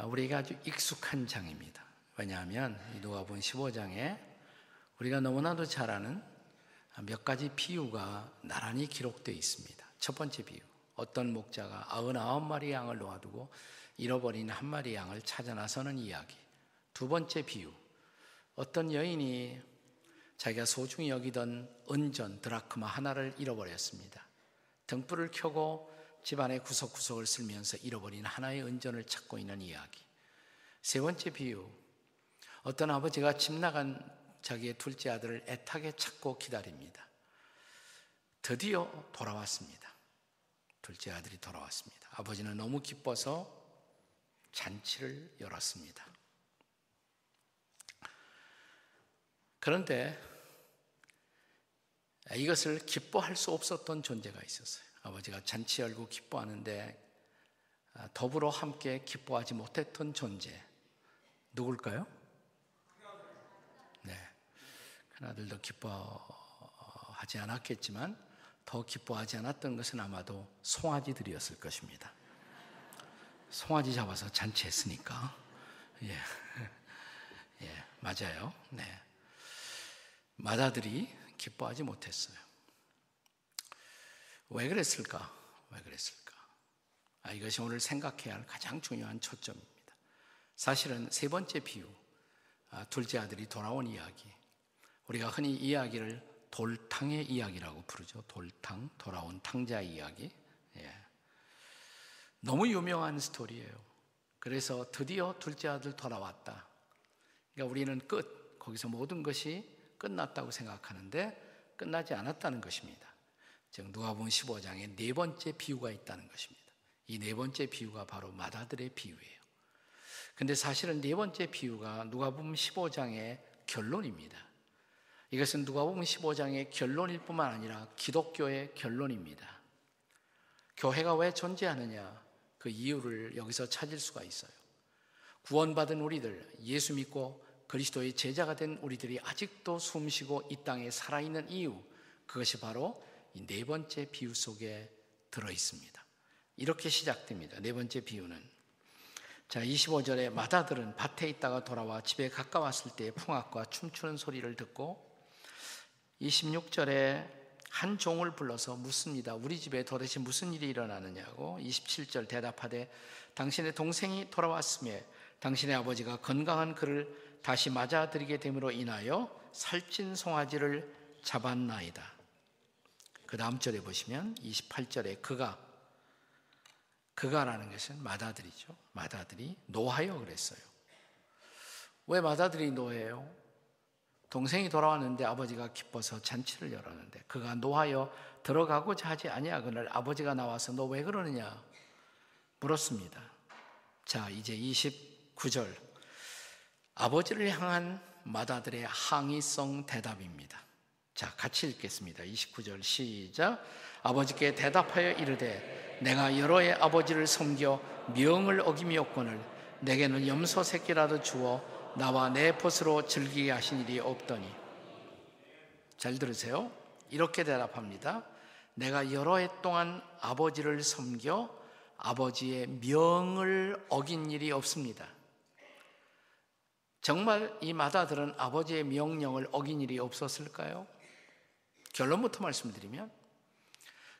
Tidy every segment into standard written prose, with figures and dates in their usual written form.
우리에게 아주 익숙한 장입니다. 왜냐하면 누가복음 15장에 우리가 너무나도 잘 아는 몇 가지 비유가 나란히 기록되어 있습니다. 첫 번째 비유, 어떤 목자가 99마리 양을 놓아두고 잃어버린 한 마리 양을 찾아 나서는 이야기. 두 번째 비유, 어떤 여인이 자기가 소중히 여기던 은전 드라크마 하나를 잃어버렸습니다. 등불을 켜고 집안의 구석구석을 쓸면서 잃어버린 하나의 은전을 찾고 있는 이야기. 세 번째 비유, 어떤 아버지가 집 나간 자기의 둘째 아들을 애타게 찾고 기다립니다. 드디어 돌아왔습니다. 둘째 아들이 돌아왔습니다. 아버지는 너무 기뻐서 잔치를 열었습니다. 그런데 이것을 기뻐할 수 없었던 존재가 있었어요. 아버지가 잔치 열고 기뻐하는데 더불어 함께 기뻐하지 못했던 존재, 누굴까요? 네, 큰아들도 기뻐하지 않았겠지만 더 기뻐하지 않았던 것은 아마도 송아지들이었을 것입니다. 송아지 잡아서 잔치했으니까. 예, 맞아요. 네, 맏아들이 기뻐하지 못했어요. 왜 그랬을까? 이것이 오늘 생각해야 할 가장 중요한 초점입니다. 사실은 세 번째 비유, 둘째 아들이 돌아온 이야기, 우리가 흔히 이 이야기를 돌탕의 이야기라고 부르죠. 돌탕, 돌아온 탕자 이야기. 너무 유명한 스토리예요. 그래서 드디어 둘째 아들 돌아왔다. 그러니까 우리는 거기서 모든 것이 끝났다고 생각하는데 끝나지 않았다는 것입니다. 즉 누가복음 15장에 네 번째 비유가 있다는 것입니다. 이 네 번째 비유가 바로 맏아들의 비유예요. 근데 사실은 네 번째 비유가 누가복음 15장의 결론입니다. 이것은 누가복음 15장의 결론일 뿐만 아니라 기독교의 결론입니다. 교회가 왜 존재하느냐, 그 이유를 여기서 찾을 수가 있어요. 구원받은 우리들, 예수 믿고 그리스도의 제자가 된 우리들이 아직도 숨쉬고 이 땅에 살아있는 이유, 그것이 바로 이 네 번째 비유 속에 들어있습니다. 이렇게 시작됩니다. 네 번째 비유는, 자, 25절에 맏아들은 밭에 있다가 돌아와 집에 가까웠을 때 풍악과 춤추는 소리를 듣고, 26절에 한 종을 불러서 묻습니다. 우리 집에 도대체 무슨 일이 일어나느냐고. 27절 대답하되 당신의 동생이 돌아왔으며 당신의 아버지가 건강한 그를 다시 맞아들이게 됨으로 인하여 살찐 송아지를 잡았나이다. 그 다음 절에 보시면 28절에 그가라는 것은 맏아들이죠. 맏아들이 노하여 그랬어요. 왜 맏아들이 노해요? 동생이 돌아왔는데 아버지가 기뻐서 잔치를 열었는데 그가 노하여 들어가고자 하지 아니하거늘 아버지가 나와서 너 왜 그러느냐 물었습니다. 자, 이제 29절, 아버지를 향한 맏아들의 항의성 대답입니다. 자, 같이 읽겠습니다. 29절 시작. 아버지께 대답하여 이르되 내가 여러 해 아버지를 섬겨 명을 어김이었거늘 내게는 염소 새끼라도 주어 나와 내 벗으로 즐기게 하신 일이 없더니. 잘 들으세요. 이렇게 대답합니다. 내가 여러 해 동안 아버지를 섬겨 아버지의 명을 어긴 일이 없습니다. 정말 이 맏아들은 아버지의 명령을 어긴 일이 없었을까요? 결론부터 말씀드리면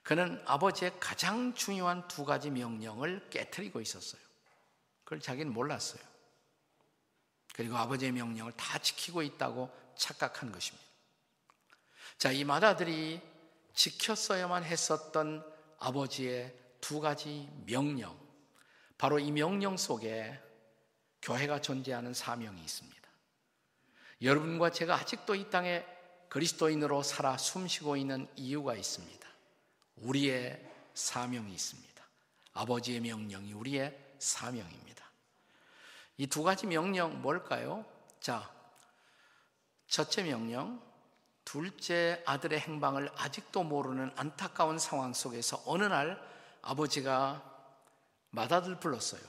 그는 아버지의 가장 중요한 두 가지 명령을 깨트리고 있었어요. 그걸 자기는 몰랐어요. 그리고 아버지의 명령을 다 지키고 있다고 착각한 것입니다. 자, 이 맏아들이 지켰어야만 했었던 아버지의 두 가지 명령, 바로 이 명령 속에 교회가 존재하는 사명이 있습니다. 여러분과 제가 아직도 이 땅에 그리스도인으로 살아 숨쉬고 있는 이유가 있습니다. 우리의 사명이 있습니다. 아버지의 명령이 우리의 사명입니다. 이 두 가지 명령 뭘까요? 자, 첫째 명령, 둘째 아들의 행방을 아직도 모르는 안타까운 상황 속에서 어느 날 아버지가 맏아들 불렀어요.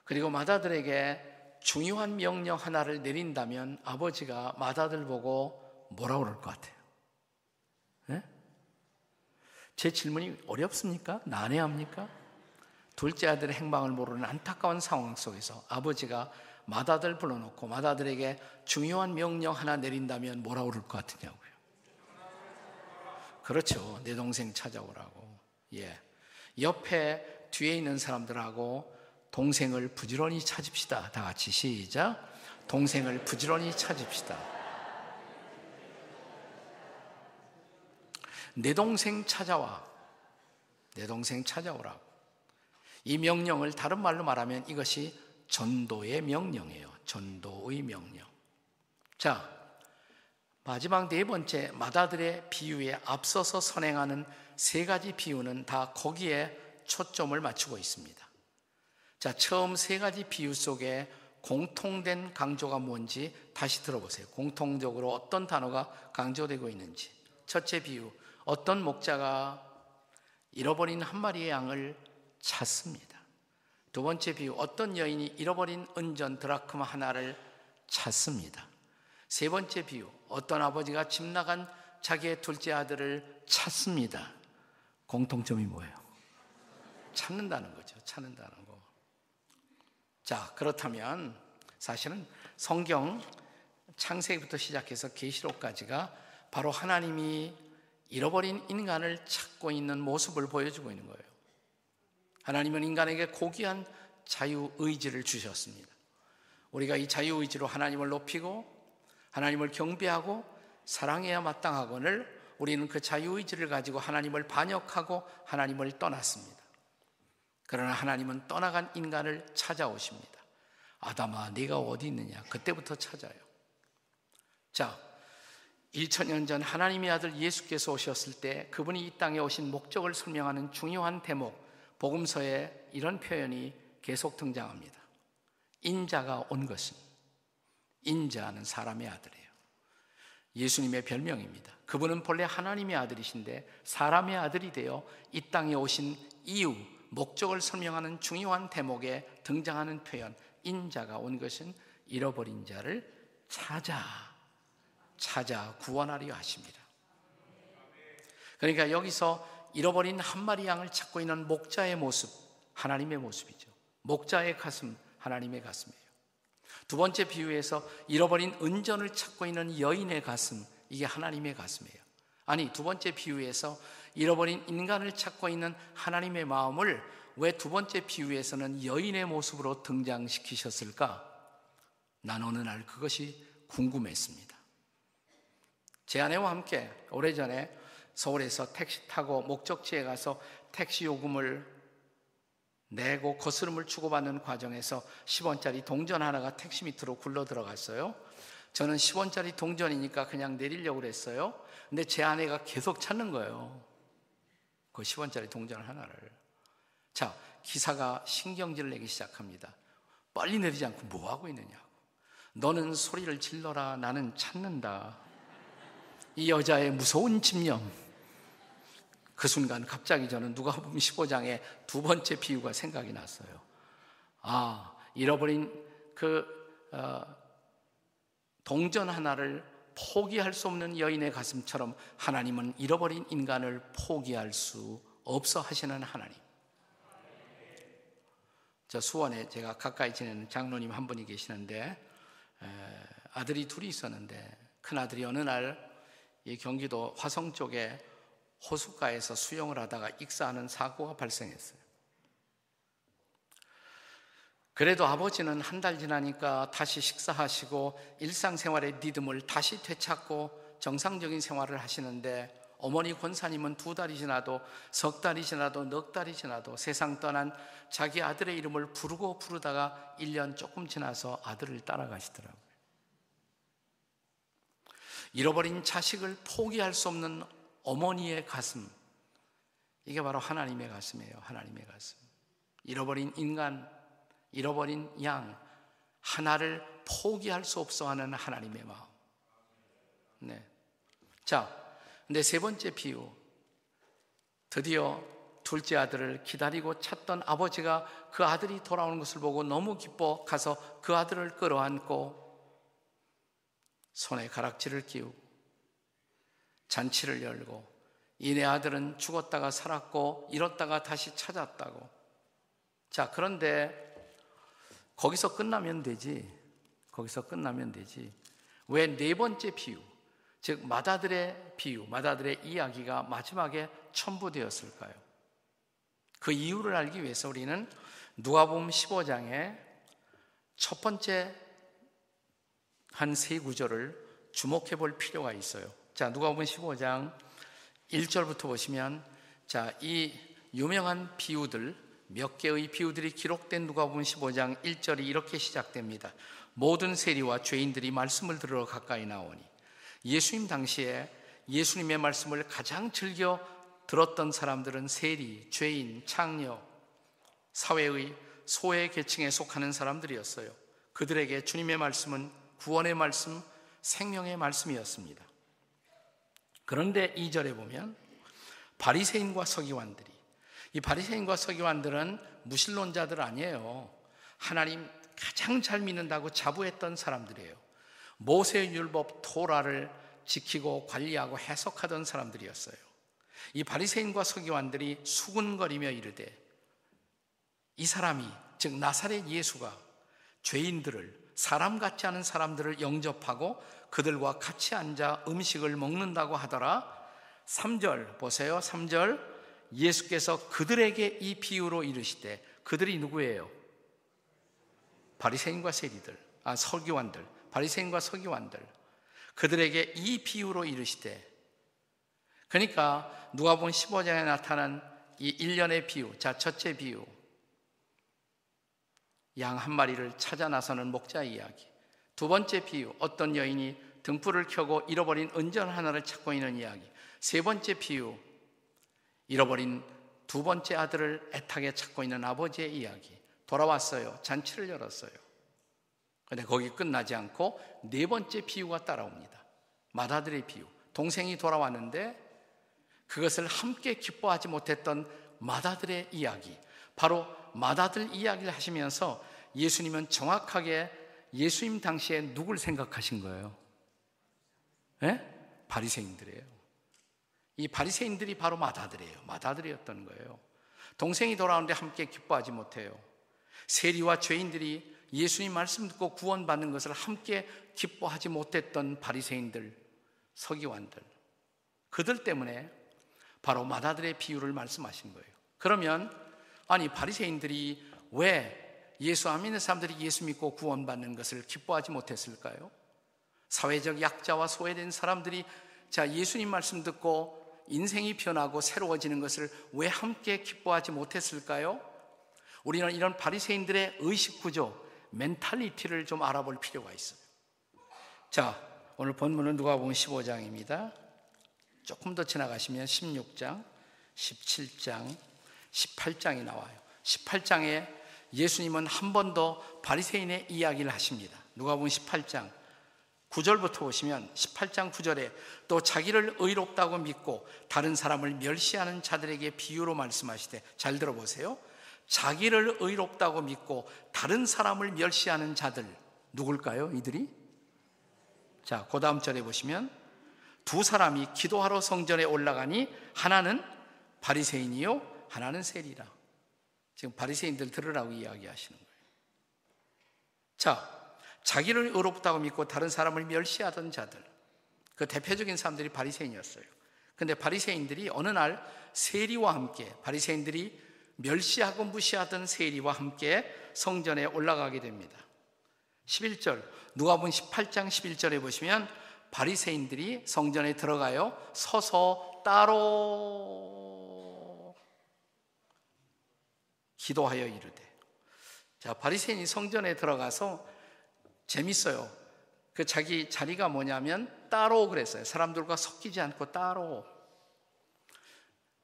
그리고 맏아들에게 중요한 명령 하나를 내린다면 아버지가 맏아들 보고 뭐라고 그럴 것 같아요? 네? 제 질문이 어렵습니까? 난해합니까? 둘째 아들의 행방을 모르는 안타까운 상황 속에서 아버지가 맏아들 불러놓고 맏아들에게 중요한 명령 하나 내린다면 뭐라고 그럴 것 같으냐고요. 그렇죠. 내 동생 찾아오라고. 예. 옆에 뒤에 있는 사람들하고 동생을 부지런히 찾읍시다. 다 같이 시작. 동생을 부지런히 찾읍시다. 내 동생 찾아와. 내 동생 찾아오라고. 이 명령을 다른 말로 말하면 이것이 전도의 명령이에요. 전도의 명령. 자, 마지막 네 번째 맏아들의 비유에 앞서서 선행하는 세 가지 비유는 다 거기에 초점을 맞추고 있습니다. 자, 처음 세 가지 비유 속에 공통된 강조가 뭔지 다시 들어보세요. 공통적으로 어떤 단어가 강조되고 있는지. 첫째 비유, 어떤 목자가 잃어버린 한 마리의 양을 찾습니다. 두 번째 비유, 어떤 여인이 잃어버린 은전 드라크마 하나를 찾습니다. 세 번째 비유, 어떤 아버지가 집 나간 자기의 둘째 아들을 찾습니다. 공통점이 뭐예요? 찾는다는 거죠. 찾는다는 거. 자, 그렇다면 사실은 성경 창세기부터 시작해서 계시록까지가 바로 하나님이 잃어버린 인간을 찾고 있는 모습을 보여주고 있는 거예요. 하나님은 인간에게 고귀한 자유의지를 주셨습니다. 우리가 이 자유의지로 하나님을 높이고 하나님을 경배하고 사랑해야 마땅하거늘 우리는 그 자유의지를 가지고 하나님을 반역하고 하나님을 떠났습니다. 그러나 하나님은 떠나간 인간을 찾아오십니다. 아담아, 네가 어디 있느냐? 그때부터 찾아요. 자, 2000년 전 하나님의 아들 예수께서 오셨을 때 그분이 이 땅에 오신 목적을 설명하는 중요한 대목, 복음서에 이런 표현이 계속 등장합니다. 인자가 온 것은, 인자는 사람의 아들이에요. 예수님의 별명입니다. 그분은 본래 하나님의 아들이신데 사람의 아들이 되어 이 땅에 오신 이유, 목적을 설명하는 중요한 대목에 등장하는 표현, 인자가 온 것은 잃어버린 자를 찾아 구원하려 하십니다. 그러니까 여기서 잃어버린 한 마리 양을 찾고 있는 목자의 모습, 하나님의 모습이죠. 목자의 가슴, 하나님의 가슴이에요. 두 번째 비유에서 잃어버린 은전을 찾고 있는 여인의 가슴, 이게 하나님의 가슴이에요. 아니, 두 번째 비유에서 잃어버린 인간을 찾고 있는 하나님의 마음을 왜 두 번째 비유에서는 여인의 모습으로 등장시키셨을까? 난 어느 날 그것이 궁금했습니다. 제 아내와 함께 오래전에 서울에서 택시 타고 목적지에 가서 택시 요금을 내고 거스름을 주고받는 과정에서 10원짜리 동전 하나가 택시 밑으로 굴러 들어갔어요. 저는 10원짜리 동전이니까 그냥 내리려고 그랬어요. 근데 제 아내가 계속 찾는 거예요. 그 10원짜리 동전 하나를. 자, 기사가 신경질을 내기 시작합니다. 빨리 내리지 않고 뭐 하고 있느냐고. 너는 소리를 질러라, 나는 찾는다. 이 여자의 무서운 집념. 그 순간 갑자기 저는 누가복음 15장의 두 번째 비유가 생각이 났어요. 아, 잃어버린 동전 하나를 포기할 수 없는 여인의 가슴처럼 하나님은 잃어버린 인간을 포기할 수 없어 하시는 하나님. 저 수원에 제가 가까이 지내는 장로님 한 분이 계시는데 아들이 둘이 있었는데 큰아들이 어느 날 이 경기도 화성 쪽에 호숫가에서 수영을 하다가 익사하는 사고가 발생했어요. 그래도 아버지는 한 달 지나니까 다시 식사하시고 일상생활의 리듬을 다시 되찾고 정상적인 생활을 하시는데 어머니 권사님은 2달이 지나도 석 달이 지나도 넉 달이 지나도 세상 떠난 자기 아들의 이름을 부르다가 1년 조금 지나서 아들을 따라가시더라고요. 잃어버린 자식을 포기할 수 없는 어머니의 가슴, 이게 바로 하나님의 가슴이에요. 하나님의 가슴. 잃어버린 인간, 잃어버린 양 하나를 포기할 수 없어 하는 하나님의 마음. 네. 자, 근데 세 번째 비유, 드디어 둘째 아들을 기다리고 찾던 아버지가 그 아들이 돌아오는 것을 보고 너무 기뻐 가서 그 아들을 끌어안고 손에 가락지를 끼우고 잔치를 열고 이내 아들은 죽었다가 살았고 잃었다가 다시 찾았다고 자, 그런데 거기서 끝나면 되지. 거기서 끝나면 되지. 왜 네 번째 비유, 즉 맏아들의 비유, 맏아들의 이야기가 마지막에 첨부되었을까요? 그 이유를 알기 위해서 우리는 누가복음 15장의 첫 번째 한 세 구절을 주목해 볼 필요가 있어요. 자, 누가복음 15장 1절부터 보시면, 자, 이 유명한 비유들, 몇 개의 비유들이 기록된 누가복음 15장 1절이 이렇게 시작됩니다. 모든 세리와 죄인들이 말씀을 들으러 가까이 나오니. 예수님 당시에 예수님의 말씀을 가장 즐겨 들었던 사람들은 세리, 죄인, 창녀, 사회의 소외 계층에 속하는 사람들이었어요. 그들에게 주님의 말씀은 구원의 말씀, 생명의 말씀이었습니다. 그런데 2절에 보면 바리새인과 서기관들이, 이 바리새인과 서기관들은 무신론자들 아니에요. 하나님 가장 잘 믿는다고 자부했던 사람들이에요. 모세의 율법 토라를 지키고 관리하고 해석하던 사람들이었어요. 이 바리새인과 서기관들이 수군거리며 이르되, 이 사람이, 즉 나사렛 예수가 죄인들을, 사람 같지 않은 사람들을 영접하고 그들과 같이 앉아 음식을 먹는다고 하더라. 3절 보세요. 3절, 예수께서 그들에게 이 비유로 이르시되, 그들이 누구예요? 바리새인과 세리들, 서기관들, 바리새인과 서기관들, 그들에게 이 비유로 이르시되, 그러니까 누가복음 15장에 나타난 이 일련의 비유, 자, 첫째 비유, 양 한 마리를 찾아 나서는 목자 이야기. 두 번째 비유, 어떤 여인이 등불을 켜고 잃어버린 은전 하나를 찾고 있는 이야기. 세 번째 비유, 잃어버린 두 번째 아들을 애타게 찾고 있는 아버지의 이야기. 돌아왔어요. 잔치를 열었어요. 그런데 거기 끝나지 않고 네 번째 비유가 따라옵니다. 맏아들의 비유. 동생이 돌아왔는데 그것을 함께 기뻐하지 못했던 맏아들의 이야기. 바로 맏아들 이야기를 하시면서 예수님은 정확하게 예수님 당시에 누굴 생각하신 거예요? 네? 바리새인들이에요. 이 바리새인들이 바로 맏아들이에요. 맏아들이었던 거예요. 동생이 돌아오는데 함께 기뻐하지 못해요. 세리와 죄인들이 예수님 말씀 듣고 구원받는 것을 함께 기뻐하지 못했던 바리새인들, 서기관들, 그들 때문에 바로 맏아들의 비유를 말씀하신 거예요. 그러면 아니, 바리새인들이 왜 예수 안 믿는 사람들이 예수 믿고 구원받는 것을 기뻐하지 못했을까요? 사회적 약자와 소외된 사람들이 자, 예수님 말씀 듣고 인생이 변하고 새로워지는 것을 왜 함께 기뻐하지 못했을까요? 우리는 이런 바리새인들의 의식 구조, 멘탈리티를 좀 알아볼 필요가 있어요. 자, 오늘 본문은 누가복음 15장입니다. 조금 더 지나가시면 16장, 17장, 18장이 나와요. 18장에 예수님은 한 번 더 바리새인의 이야기를 하십니다. 누가복음 18장 9절부터 보시면 18장 9절에 또 자기를 의롭다고 믿고 다른 사람을 멸시하는 자들에게 비유로 말씀하시되, 잘 들어보세요. 자기를 의롭다고 믿고 다른 사람을 멸시하는 자들, 누굴까요? 이들이? 자, 그 다음 절에 보시면 두 사람이 기도하러 성전에 올라가니 하나는 바리새인이요 하나는 세리라. 지금 바리새인들 들으라고 이야기하시는 거예요. 자, 자기를 의롭다고 믿고 다른 사람을 멸시하던 자들, 그 대표적인 사람들이 바리새인이었어요. 그런데 바리새인들이 어느 날 세리와 함께, 바리새인들이 멸시하고 무시하던 세리와 함께 성전에 올라가게 됩니다. 11절, 누가복음 18장 11절에 보시면 바리새인들이 성전에 들어가요. 서서 따로 기도하여 이르되. 자, 바리새인이 성전에 들어가서 재밌어요. 그 자기 자리가 뭐냐면 따로 그랬어요. 사람들과 섞이지 않고 따로.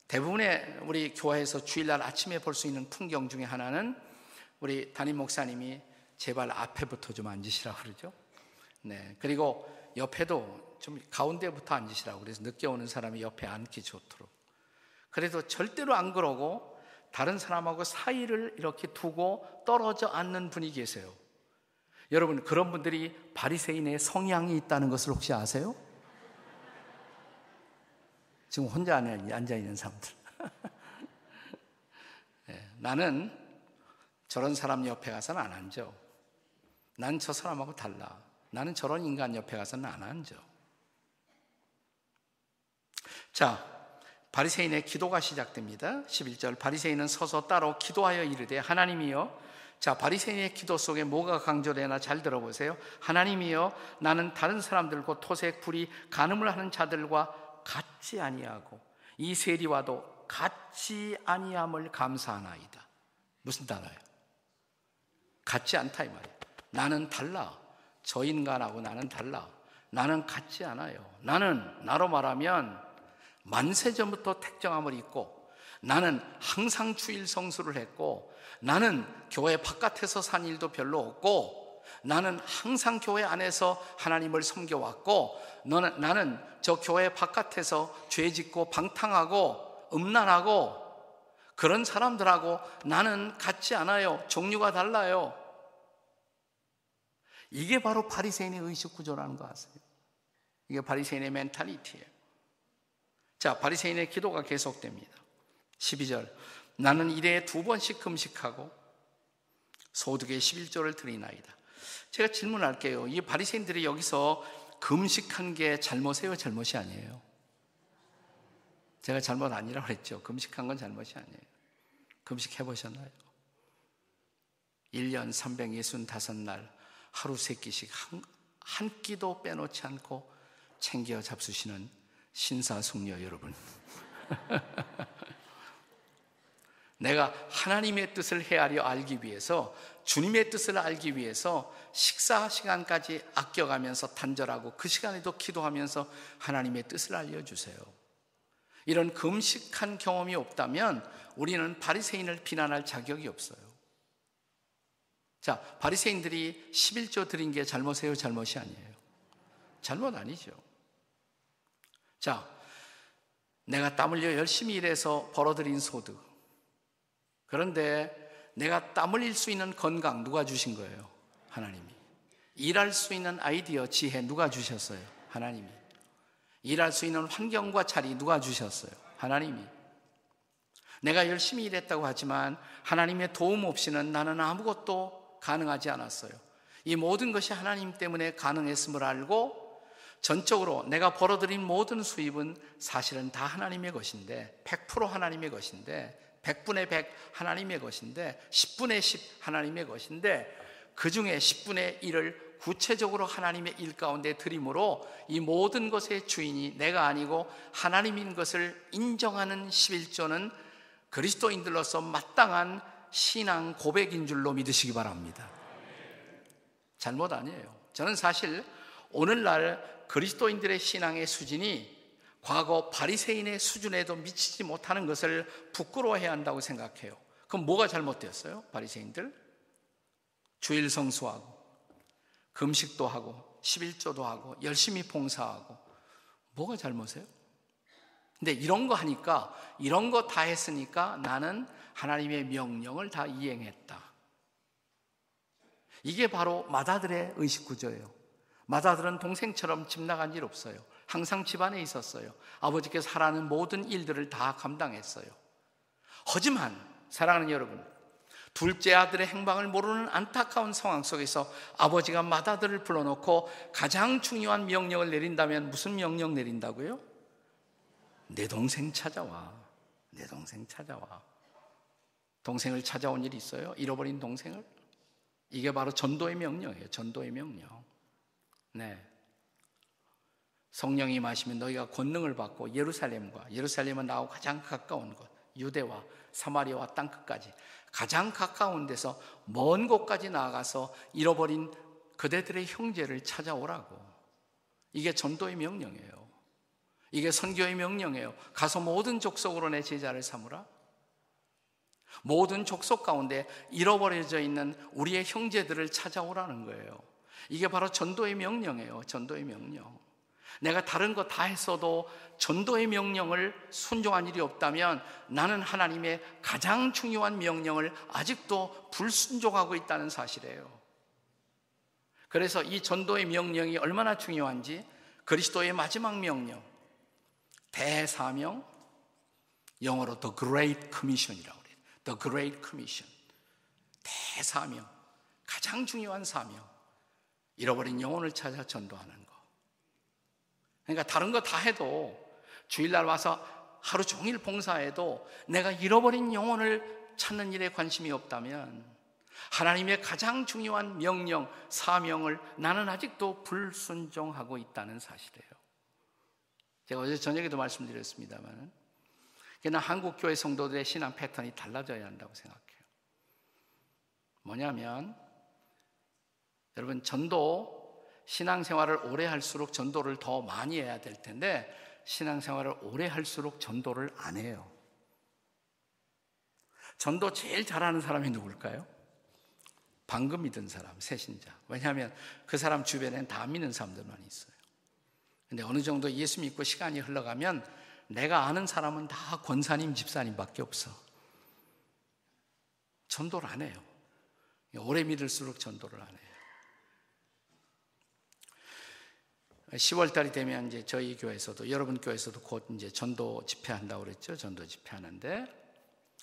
대부분의 우리 교회에서 주일날 아침에 볼 수 있는 풍경 중에 하나는 우리 담임 목사님이 제발 앞에부터 좀 앉으시라고 그러죠. 네. 그리고 옆에도 좀 가운데부터 앉으시라고, 그래서 늦게 오는 사람이 옆에 앉기 좋도록. 그래도 절대로 안 그러고 다른 사람하고 사이를 이렇게 두고 떨어져 앉는 분이 계세요. 여러분, 그런 분들이 바리새인의 성향이 있다는 것을 혹시 아세요? 지금 혼자 앉아 있는 사람들. 네, 나는 저런 사람 옆에 가서는 안 앉아. 난 저 사람하고 달라. 나는 저런 인간 옆에 가서는 안 앉아. 자, 바리새인의 기도가 시작됩니다. 11절, 바리새인은 서서 따로 기도하여 이르되 하나님이여. 자, 바리새인의 기도 속에 뭐가 강조되나 잘 들어보세요. 하나님이여, 나는 다른 사람들과 토색, 불의, 간음을 하는 자들과 같지 아니하고 이 세리와도 같지 아니함을 감사하나이다. 무슨 단어예요? 같지 않다 이 말이에요. 나는 달라. 저 인간하고 나는 달라. 나는 같지 않아요. 나는 나로 말하면 만세전부터 택정함을 입고, 나는 항상 주일 성수를 했고, 나는 교회 바깥에서 산 일도 별로 없고, 나는 항상 교회 안에서 하나님을 섬겨왔고, 나는 저 교회 바깥에서 죄 짓고 방탕하고 음란하고 그런 사람들하고 나는 같지 않아요. 종류가 달라요. 이게 바로 바리새인의 의식구조라는 거 아세요? 이게 바리새인의 멘탈리티예요. 자, 바리새인의 기도가 계속됩니다. 12절, 나는 일에 2번씩 금식하고 소득의 11조를 드리나이다. 제가 질문할게요. 이 바리새인들이 여기서 금식한 게 잘못이에요, 잘못이 아니에요? 제가 잘못 아니라고 그랬죠. 금식한 건 잘못이 아니에요. 금식해 보셨나요? 1년 365날 하루 3끼씩 한 끼도 빼놓지 않고 챙겨 잡수시는 신사숙녀 여러분. 내가 하나님의 뜻을 헤아려 알기 위해서, 주님의 뜻을 알기 위해서 식사 시간까지 아껴가면서 단절하고 그 시간에도 기도하면서 하나님의 뜻을 알려주세요. 이런 금식한 경험이 없다면 우리는 바리새인을 비난할 자격이 없어요. 자, 바리새인들이 11조 드린 게 잘못이에요, 잘못이 아니에요? 잘못 아니죠. 자, 내가 땀 흘려 열심히 일해서 벌어들인 소득, 그런데 내가 땀 흘릴 수 있는 건강 누가 주신 거예요? 하나님이. 일할 수 있는 아이디어, 지혜 누가 주셨어요? 하나님이. 일할 수 있는 환경과 자리 누가 주셨어요? 하나님이. 내가 열심히 일했다고 하지만 하나님의 도움 없이는 나는 아무것도 가능하지 않았어요. 이 모든 것이 하나님 때문에 가능했음을 알고 전적으로 내가 벌어들인 모든 수입은 사실은 다 하나님의 것인데, 100% 하나님의 것인데, 100분의 100 하나님의 것인데, 10분의 10 하나님의 것인데, 그 중에 10분의 1을 구체적으로 하나님의 일 가운데 드림으로 이 모든 것의 주인이 내가 아니고 하나님인 것을 인정하는 11조는 그리스도인들로서 마땅한 신앙 고백인 줄로 믿으시기 바랍니다. 잘못 아니에요. 저는 사실 오늘날 그리스도인들의 신앙의 수준이 과거 바리새인의 수준에도 미치지 못하는 것을 부끄러워해야 한다고 생각해요. 그럼 뭐가 잘못되었어요? 바리새인들 주일 성수하고 금식도 하고 11조도 하고 열심히 봉사하고 뭐가 잘못이에요? 근데 이런 거 하니까, 이런 거 다 했으니까 나는 하나님의 명령을 다 이행했다. 이게 바로 마다들의 의식구조예요. 마다들은 동생처럼 집 나간 일 없어요. 항상 집안에 있었어요. 아버지께서 하라는 모든 일들을 다 감당했어요. 하지만 사랑하는 여러분, 둘째 아들의 행방을 모르는 안타까운 상황 속에서 아버지가 맏아들을 불러놓고 가장 중요한 명령을 내린다면 무슨 명령 내린다고요? 내 동생 찾아와. 내 동생 찾아와. 동생을 찾아온 일이 있어요? 잃어버린 동생을? 이게 바로 전도의 명령이에요. 전도의 명령. 네. 성령이 임하시면 너희가 권능을 받고 예루살렘은 나하고 가장 가까운 곳, 유대와 사마리아와 땅끝까지 가장 가까운 데서 먼 곳까지 나아가서 잃어버린 그대들의 형제를 찾아오라고. 이게 전도의 명령이에요. 이게 선교의 명령이에요. 가서 모든 족속으로 내 제자를 삼으라. 모든 족속 가운데 잃어버려져 있는 우리의 형제들을 찾아오라는 거예요. 이게 바로 전도의 명령이에요. 전도의 명령. 내가 다른 거 다 했어도 전도의 명령을 순종한 일이 없다면 나는 하나님의 가장 중요한 명령을 아직도 불순종하고 있다는 사실이에요. 그래서 이 전도의 명령이 얼마나 중요한지 그리스도의 마지막 명령, 대사명, 영어로 The Great Commission이라고 그래요. The Great Commission. 대사명, 가장 중요한 사명, 잃어버린 영혼을 찾아 전도하는 거. 그러니까 다른 거 다 해도, 주일날 와서 하루 종일 봉사해도 내가 잃어버린 영혼을 찾는 일에 관심이 없다면 하나님의 가장 중요한 명령, 사명을 나는 아직도 불순종하고 있다는 사실이에요. 제가 어제 저녁에도 말씀드렸습니다만, 그러나 한국 교회 성도들의 신앙 패턴이 달라져야 한다고 생각해요. 뭐냐면, 여러분, 신앙생활을 오래 할수록 전도를 더 많이 해야 될 텐데, 신앙생활을 오래 할수록 전도를 안 해요. 전도 제일 잘하는 사람이 누굴까요? 방금 믿은 사람, 새신자. 왜냐하면 그 사람 주변엔 다 믿는 사람들만 있어요. 근데 어느 정도 예수 믿고 시간이 흘러가면 내가 아는 사람은 다 권사님, 집사님밖에 없어. 전도를 안 해요. 오래 믿을수록 전도를 안 해요. 10월 달이 되면 이제 저희 교회에서도, 여러분 교회에서도 곧 이제 전도 집회한다고 그랬죠. 전도 집회하는데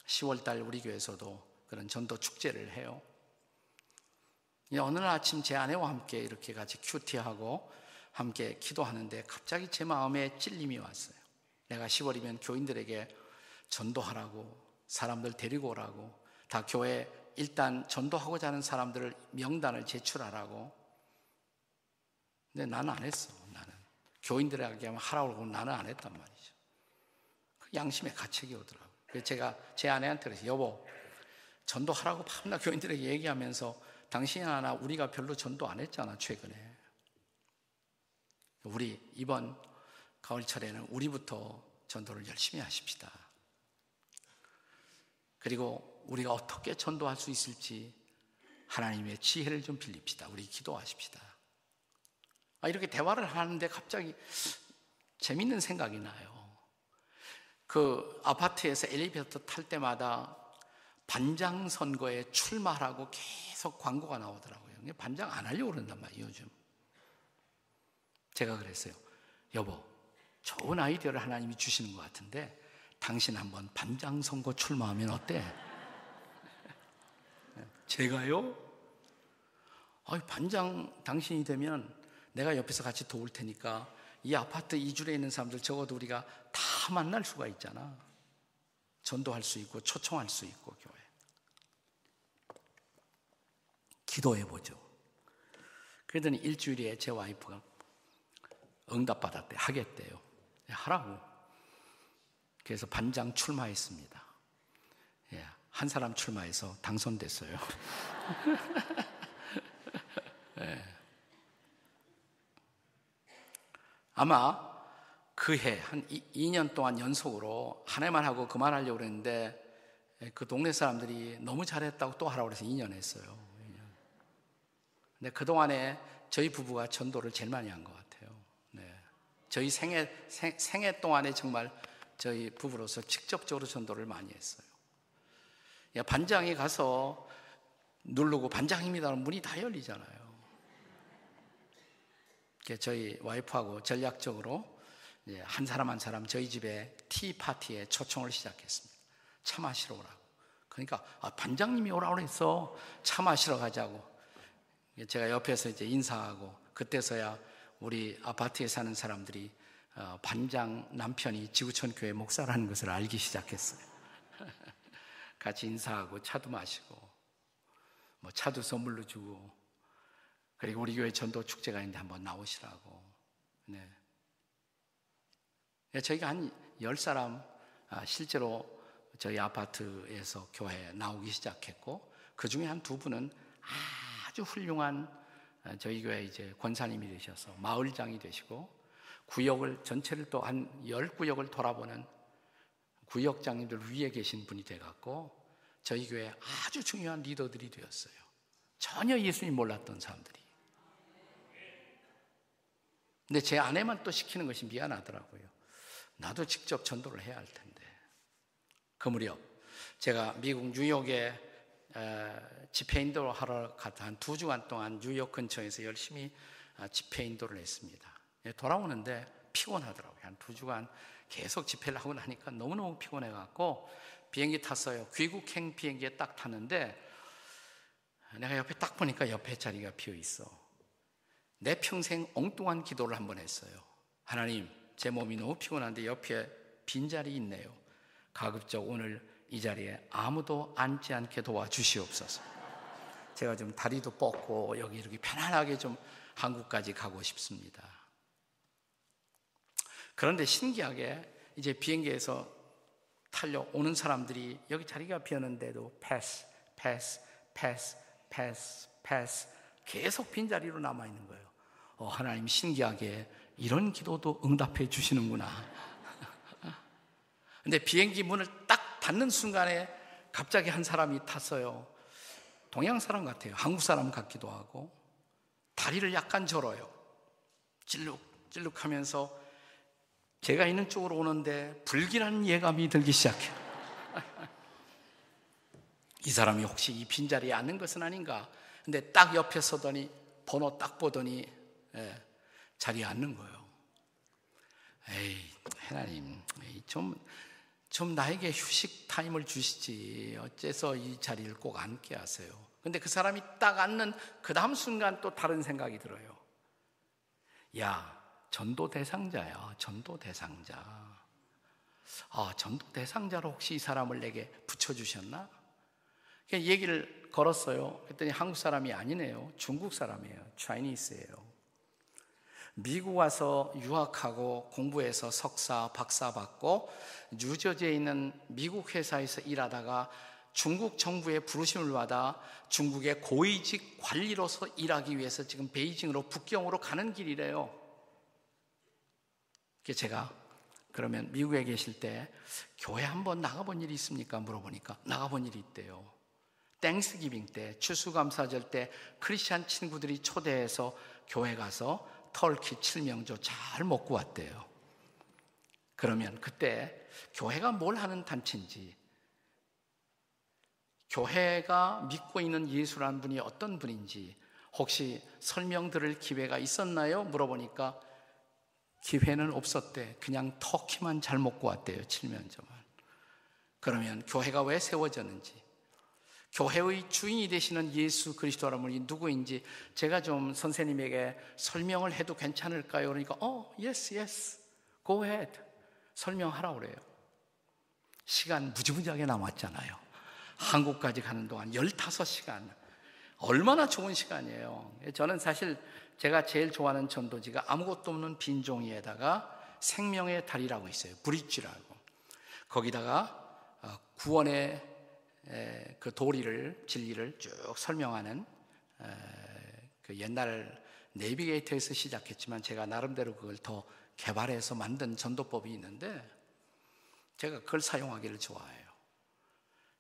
10월 달 우리 교회에서도 그런 전도 축제를 해요. 어느 날 아침 제 아내와 함께 이렇게 같이 큐티하고 함께 기도하는데 갑자기 제 마음에 찔림이 왔어요. 내가 10월이면 교인들에게 전도하라고, 사람들 데리고 오라고, 다 교회 일단 전도하고자 하는 사람들을 명단을 제출하라고. 근데 나는 안 했어. 나는 교인들에게 하라고 그러고 나는 안 했단 말이죠. 그 양심의 가책이 오더라고요. 그래서 제가 제 아내한테 그랬어요. 여보, 전도하라고 밤낮 교인들에게 얘기하면서 당신이 하나 우리가 별로 전도 안 했잖아 최근에. 우리 이번 가을철에는 우리부터 전도를 열심히 하십시다. 그리고 우리가 어떻게 전도할 수 있을지 하나님의 지혜를 좀 빌립시다. 우리 기도하십시다. 이렇게 대화를 하는데 갑자기 재밌는 생각이 나요. 그 아파트에서 엘리베이터 탈 때마다 반장 선거에 출마하라고 계속 광고가 나오더라고요. 반장 안 하려고 그런단 말이에요, 요즘. 제가 그랬어요. 여보, 좋은 아이디어를 하나님이 주시는 것 같은데 당신 한번 반장 선거 출마하면 어때? 제가요? 반장 당신이 되면 내가 옆에서 같이 도울 테니까 이 아파트 이주에 있는 사람들 적어도 우리가 다 만날 수가 있잖아. 전도할 수 있고 초청할 수 있고 교회. 기도해보죠. 그러더니 일주일에 제 와이프가 응답받았대. 하겠대요. 하라고. 그래서 반장 출마했습니다. 한 사람 출마해서 당선됐어요. 네. 아마 그 해 한 2년 동안 연속으로 한 해만 하고 그만하려고 그랬는데 그 동네 사람들이 너무 잘했다고 또 하라고 그래서 2년 했어요. 2년. 근데 그동안에 저희 부부가 전도를 제일 많이 한 것 같아요. 네. 저희 생애 동안에 정말 저희 부부로서 직접적으로 전도를 많이 했어요. 반장이 가서 누르고 반장입니다 하면 문이 다 열리잖아요. 저희 와이프하고 전략적으로 한 사람 한 사람 저희 집에 티파티에 초청을 시작했습니다. 차 마시러 오라고. 그러니까 반장님이 오라고 했어. 차 마시러 가자고. 제가 옆에서 이제 인사하고 그때서야 우리 아파트에 사는 사람들이 반장 남편이 지구촌 교회 목사라는 것을 알기 시작했어요. 같이 인사하고 차도 마시고 차도 선물로 주고, 그리고 우리 교회 전도 축제가 있는데 한번 나오시라고. 네. 저희가 한 10사람 실제로 저희 아파트에서 교회에 나오기 시작했고, 그 중에 한 2분은 아주 훌륭한 저희 교회 이제 권사님이 되셔서 마을장이 되시고, 구역을 전체를 또 한 10구역을 돌아보는 구역장님들 위에 계신 분이 돼갖고 저희 교회 아주 중요한 리더들이 되었어요. 전혀 예수님 몰랐던 사람들이. 근데 제 아내만 또 시키는 것이 미안하더라고요. 나도 직접 전도를 해야 할 텐데. 그 무렵 제가 미국 뉴욕에 집회 인도를 하러 갔다 한 2주간 동안 뉴욕 근처에서 열심히 집회 인도를 했습니다. 돌아오는데 피곤하더라고요. 한 2주간 계속 집회를 하고 나니까 너무너무 피곤해갖고 비행기 탔어요. 귀국행 비행기에 딱 탔는데 내가 옆에 딱 보니까 옆에 자리가 비어 있어. 내 평생 엉뚱한 기도를 한 번 했어요. 하나님, 제 몸이 너무 피곤한데 옆에 빈자리 있네요. 가급적 오늘 이 자리에 아무도 앉지 않게 도와주시옵소서. 제가 좀 다리도 뻗고 여기 이렇게 편안하게 좀 한국까지 가고 싶습니다. 그런데 신기하게 이제 비행기에서 탈려오는 사람들이 여기 자리가 비었는데도 패스 계속 빈자리로 남아있는 거예요. 하나님 신기하게 이런 기도도 응답해 주시는구나. 근데 비행기 문을 딱 닫는 순간에 갑자기 한 사람이 탔어요. 동양 사람 같아요. 한국 사람 같기도 하고 다리를 약간 절어요. 찔룩찔룩 하면서 제가 있는 쪽으로 오는데 불길한 예감이 들기 시작해요. 이 사람이 혹시 이 빈자리에 앉는 것은 아닌가. 근데 딱 옆에 서더니 번호 딱 보더니 자리에 앉는 거예요. 에이, 하나님, 좀 나에게 휴식 타임을 주시지. 어째서 이 자리를 꼭 앉게 하세요. 근데 그 사람이 딱 앉는 그 다음 순간 또 다른 생각이 들어요. 야, 전도 대상자야. 전도 대상자. 전도 대상자로 혹시 이 사람을 내게 붙여주셨나? 그냥 얘기를 걸었어요. 그랬더니 한국 사람이 아니네요. 중국 사람이에요. 차이니스예요. 미국 와서 유학하고 공부해서 석사, 박사 받고 뉴저지에 있는 미국 회사에서 일하다가 중국 정부의 부르심을 받아 중국의 고위직 관리로서 일하기 위해서 지금 베이징으로 북경으로 가는 길이래요. 그래서 제가 그러면 미국에 계실 때 교회 한번 나가본 일이 있습니까? 물어보니까 나가본 일이 있대요. 땡스기빙 때, 추수감사절 때 크리스찬 친구들이 초대해서 교회 가서 터키 7명조 잘 먹고 왔대요. 그러면 그때 교회가 뭘 하는 단체인지, 교회가 믿고 있는 예수라는 분이 어떤 분인지 혹시 설명 들을 기회가 있었나요? 물어보니까 기회는 없었대. 그냥 터키만 잘 먹고 왔대요. 7명조만. 그러면 교회가 왜 세워졌는지, 교회의 주인이 되시는 예수 그리스도라는 분이 누구인지 제가 좀 선생님에게 설명을 해도 괜찮을까요? 그러니까 yes, go ahead. 설명하라고 그래요. 시간 무지무지하게 남았잖아요. 한국까지 가는 동안 15시간. 얼마나 좋은 시간이에요. 저는 사실 제가 제일 좋아하는 전도지가 아무것도 없는 빈종이에다가 생명의 다리라고 있어요. 브릿지라고. 거기다가 구원의 그 도리를, 진리를 쭉 설명하는 그 옛날 내비게이터에서 시작했지만 제가 나름대로 그걸 더 개발해서 만든 전도법이 있는데 제가 그걸 사용하기를 좋아해요.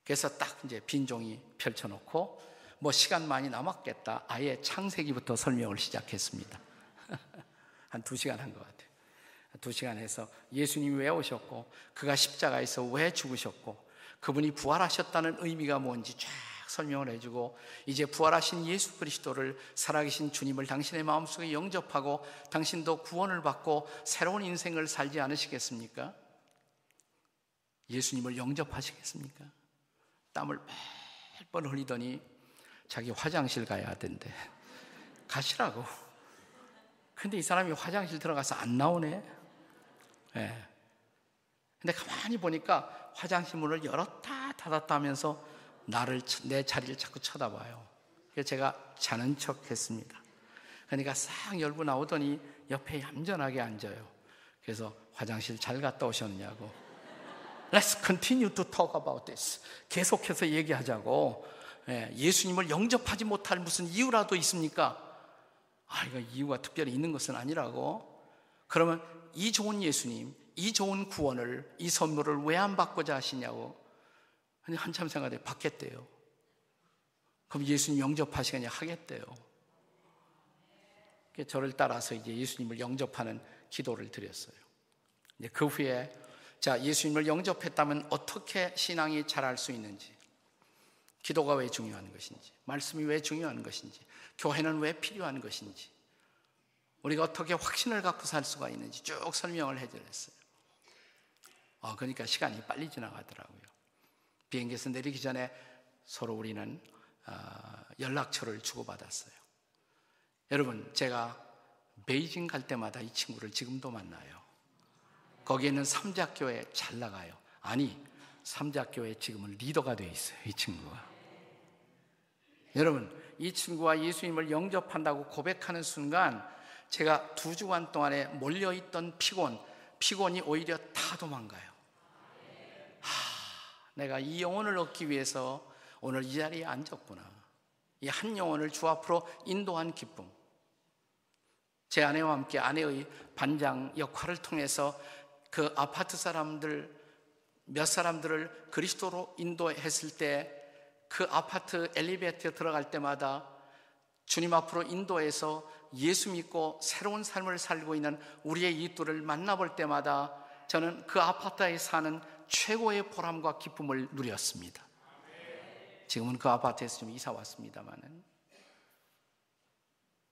그래서 딱 이제 빈종이 펼쳐놓고 뭐 시간 많이 남았겠다. 아예 창세기부터 설명을 시작했습니다. 한 2시간 한 것 같아요. 2시간 해서 예수님이 왜 오셨고 그가 십자가에서 왜 죽으셨고 그분이 부활하셨다는 의미가 뭔지 쫙 설명을 해주고 이제 부활하신 예수 그리스도를 살아계신 주님을 당신의 마음속에 영접하고 당신도 구원을 받고 새로운 인생을 살지 않으시겠습니까? 예수님을 영접하시겠습니까? 땀을 몇 번 흘리더니 자기 화장실 가야 된대. 가시라고. 근데 이 사람이 화장실 들어가서 안 나오네. 네. 근데 가만히 보니까 화장실 문을 열었다 닫았다 하면서 내 자리를 자꾸 쳐다봐요. 그래서 제가 자는 척 했습니다. 그러니까 싹 열고 나오더니 옆에 얌전하게 앉아요. 그래서 화장실 잘 갔다 오셨냐고. Let's continue to talk about this. 계속해서 얘기하자고. 예수님을 영접하지 못할 무슨 이유라도 있습니까? 이거 이유가 특별히 있는 것은 아니라고. 그러면 이 좋은 예수님, 이 좋은 구원을, 이 선물을 왜 안 받고자 하시냐고. 근데 한참 생각해 받겠대요. 그럼 예수님 영접하시겠냐? 하겠대요. 저를 따라서 이제 예수님을 영접하는 기도를 드렸어요. 이제 그 후에 예수님을 영접했다면 어떻게 신앙이 자랄 수 있는지, 기도가 왜 중요한 것인지, 말씀이 왜 중요한 것인지, 교회는 왜 필요한 것인지, 우리가 어떻게 확신을 갖고 살 수가 있는지 쭉 설명을 해드렸어요. 그러니까 시간이 빨리 지나가더라고요. 비행기에서 내리기 전에 서로 우리는 연락처를 주고받았어요. 여러분, 제가 베이징 갈 때마다 이 친구를 지금도 만나요. 거기에 있는 삼자교회 잘 나가요. 아니, 삼자교회 지금은 리더가 되어 있어요, 이 친구가. 여러분, 이 친구와 예수님을 영접한다고 고백하는 순간 제가 2주간 동안에 몰려있던 피곤이 오히려 다 도망가요. 내가 이 영혼을 얻기 위해서 오늘 이 자리에 앉았구나. 이 한 영혼을 주 앞으로 인도한 기쁨. 제 아내와 함께 아내의 반장 역할을 통해서 그 아파트 사람들 몇 사람들을 그리스도로 인도했을 때 그 아파트 엘리베이터에 들어갈 때마다 주님 앞으로 인도해서 예수 믿고 새로운 삶을 살고 있는 우리의 이웃들을 만나볼 때마다 저는 그 아파트에 사는 최고의 보람과 기쁨을 누렸습니다. 지금은 그 아파트에서 좀 이사 왔습니다만은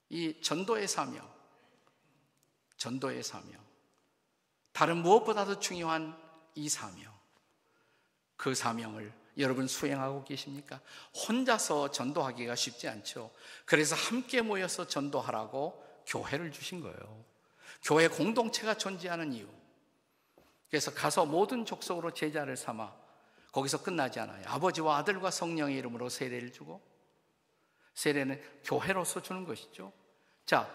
이 전도의 사명, 다른 무엇보다도 중요한 이 사명, 그 사명을 여러분 수행하고 계십니까? 혼자서 전도하기가 쉽지 않죠. 그래서 함께 모여서 전도하라고 교회를 주신 거예요. 교회 공동체가 존재하는 이유. 그래서 가서 모든 족속으로 제자를 삼아. 거기서 끝나지 않아요. 아버지와 아들과 성령의 이름으로 세례를 주고, 세례는 교회로서 주는 것이죠. 자,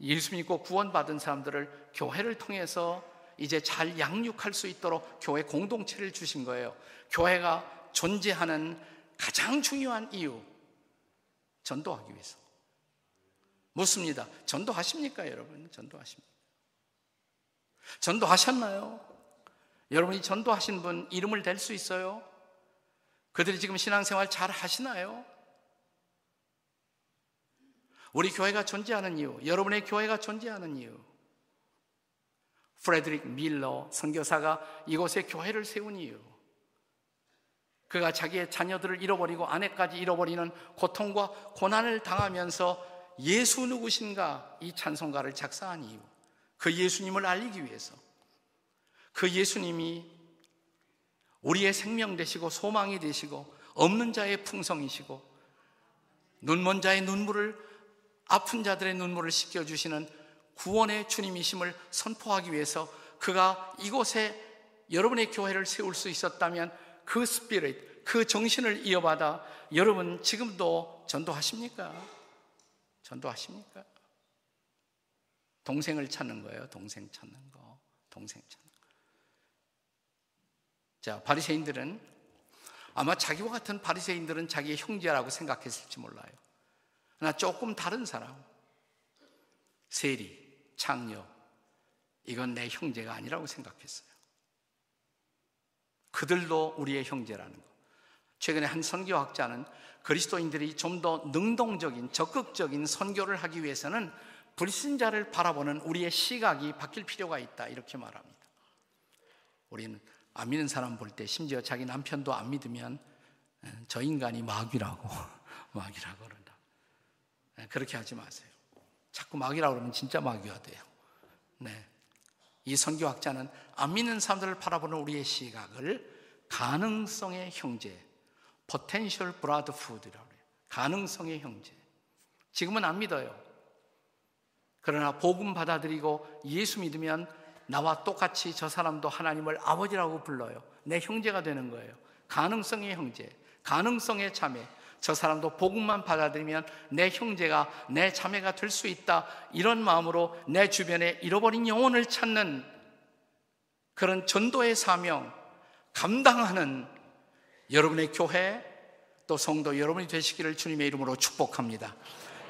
예수 믿고 구원받은 사람들을 교회를 통해서 이제 잘 양육할 수 있도록 교회 공동체를 주신 거예요. 교회가 존재하는 가장 중요한 이유, 전도하기 위해서. 묻습니다. 전도하십니까, 여러분? 전도하십니까? 전도하셨나요? 여러분이 전도하신 분 이름을 댈 수 있어요? 그들이 지금 신앙생활 잘 하시나요? 우리 교회가 존재하는 이유, 여러분의 교회가 존재하는 이유. 프레드릭 밀러 선교사가 이곳에 교회를 세운 이유. 그가 자기의 자녀들을 잃어버리고 아내까지 잃어버리는 고통과 고난을 당하면서 예수 누구신가 이 찬송가를 작사한 이유. 그 예수님을 알리기 위해서. 그 예수님이 우리의 생명 되시고 소망이 되시고 없는 자의 풍성이시고 눈먼 자의 눈물을, 아픈 자들의 눈물을 씻겨주시는 구원의 주님이심을 선포하기 위해서 그가 이곳에 여러분의 교회를 세울 수 있었다면 그 스피릿, 그 정신을 이어받아 여러분 지금도 전도하십니까? 전도하십니까? 동생을 찾는 거예요. 동생 찾는 거. 자, 바리새인들은 아마 자기와 같은 바리새인들은 자기의 형제라고 생각했을지 몰라요. 그러나 조금 다른 사람, 세리, 창녀, 이건 내 형제가 아니라고 생각했어요. 그들도 우리의 형제라는 거. 최근에 한 선교학자는 그리스도인들이 좀 더 능동적인, 적극적인 선교를 하기 위해서는 불신자를 바라보는 우리의 시각이 바뀔 필요가 있다, 이렇게 말합니다. 우리는 안 믿는 사람 볼 때 심지어 자기 남편도 안 믿으면 저 인간이 마귀라고 그런다. 그렇게 하지 마세요. 자꾸 마귀라고 그러면 진짜 마귀가 돼요. 네. 이 선교학자는 안 믿는 사람들을 바라보는 우리의 시각을 가능성의 형제, potential brotherhood이라고 해요. 가능성의 형제. 지금은 안 믿어요. 그러나 복음 받아들이고 예수 믿으면 나와 똑같이 저 사람도 하나님을 아버지라고 불러요. 내 형제가 되는 거예요. 가능성의 형제, 가능성의 자매. 저 사람도 복음만 받아들이면 내 형제가, 내 자매가 될 수 있다. 이런 마음으로 내 주변에 잃어버린 영혼을 찾는 그런 전도의 사명 감당하는 여러분의 교회, 또 성도 여러분이 되시기를 주님의 이름으로 축복합니다.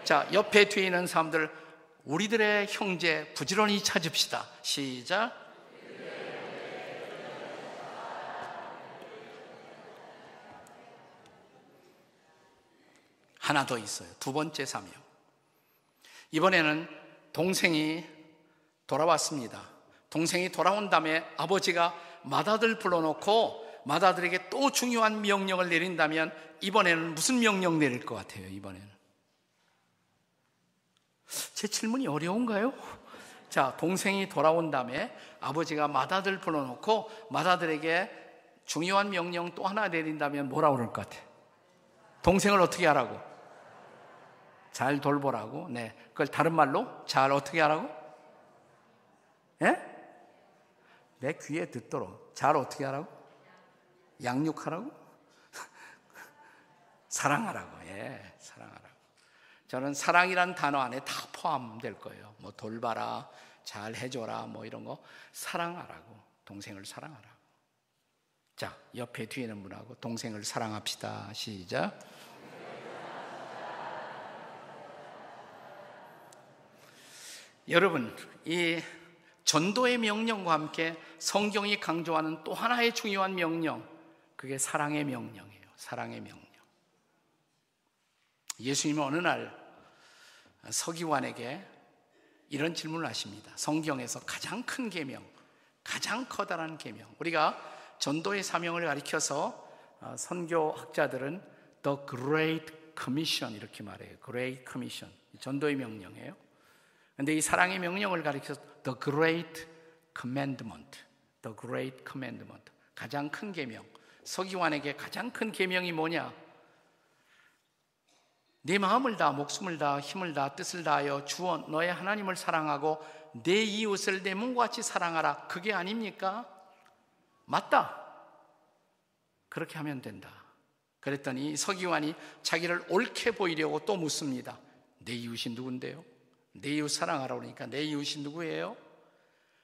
자, 옆에 뒤에 있는 사람들, 우리들의 형제 부지런히 찾읍시다. 시작. 하나 더 있어요. 두 번째 사명. 이번에는 동생이 돌아왔습니다. 동생이 돌아온 다음에 아버지가 맏아들 불러놓고 맏아들에게 또 중요한 명령을 내린다면 이번에는 무슨 명령 내릴 것 같아요? 이번에는 제 질문이 어려운가요? 자, 동생이 돌아온 다음에 아버지가 맏아들 불러놓고 맏아들에게 중요한 명령 또 하나 내린다면 뭐라고 그럴 것 같아요? 동생을 어떻게 하라고? 잘 돌보라고. 네, 그걸 다른 말로 잘 어떻게 하라고? 예? 내 귀에 듣도록. 잘 어떻게 하라고? 양육하라고? 사랑하라고. 예, 사랑하라고. 저는 사랑이란 단어 안에 다 포함될 거예요. 뭐 돌봐라, 잘 해줘라, 뭐 이런 거. 사랑하라고. 동생을 사랑하라고. 자, 옆에 뒤에 있는 분하고 동생을 사랑합시다. 시작. 여러분, 이 전도의 명령과 함께 성경이 강조하는 또 하나의 중요한 명령, 그게 사랑의 명령이에요. 사랑의 명령. 예수님은 어느 날 서기관에게 이런 질문을 하십니다. 성경에서 가장 큰 계명, 가장 커다란 계명. 우리가 전도의 사명을 가리켜서 선교학자들은 The Great Commission 이렇게 말해요. Great Commission. 전도의 명령이에요. 그런데 이 사랑의 명령을 가리켜서 The Great Commandment. The Great Commandment. 가장 큰 계명. 서기관에게 가장 큰 계명이 뭐냐? 네 마음을 다, 목숨을 다, 힘을 다, 뜻을 다하여 주 너의 하나님을 사랑하고 내 이웃을 내 몸과 같이 사랑하라. 그게 아닙니까? 맞다. 그렇게 하면 된다. 그랬더니 서기관이 자기를 옳게 보이려고 또 묻습니다. 내 이웃이 누군데요? 내 이웃 사랑하라고 그러니까 내 이웃이 누구예요?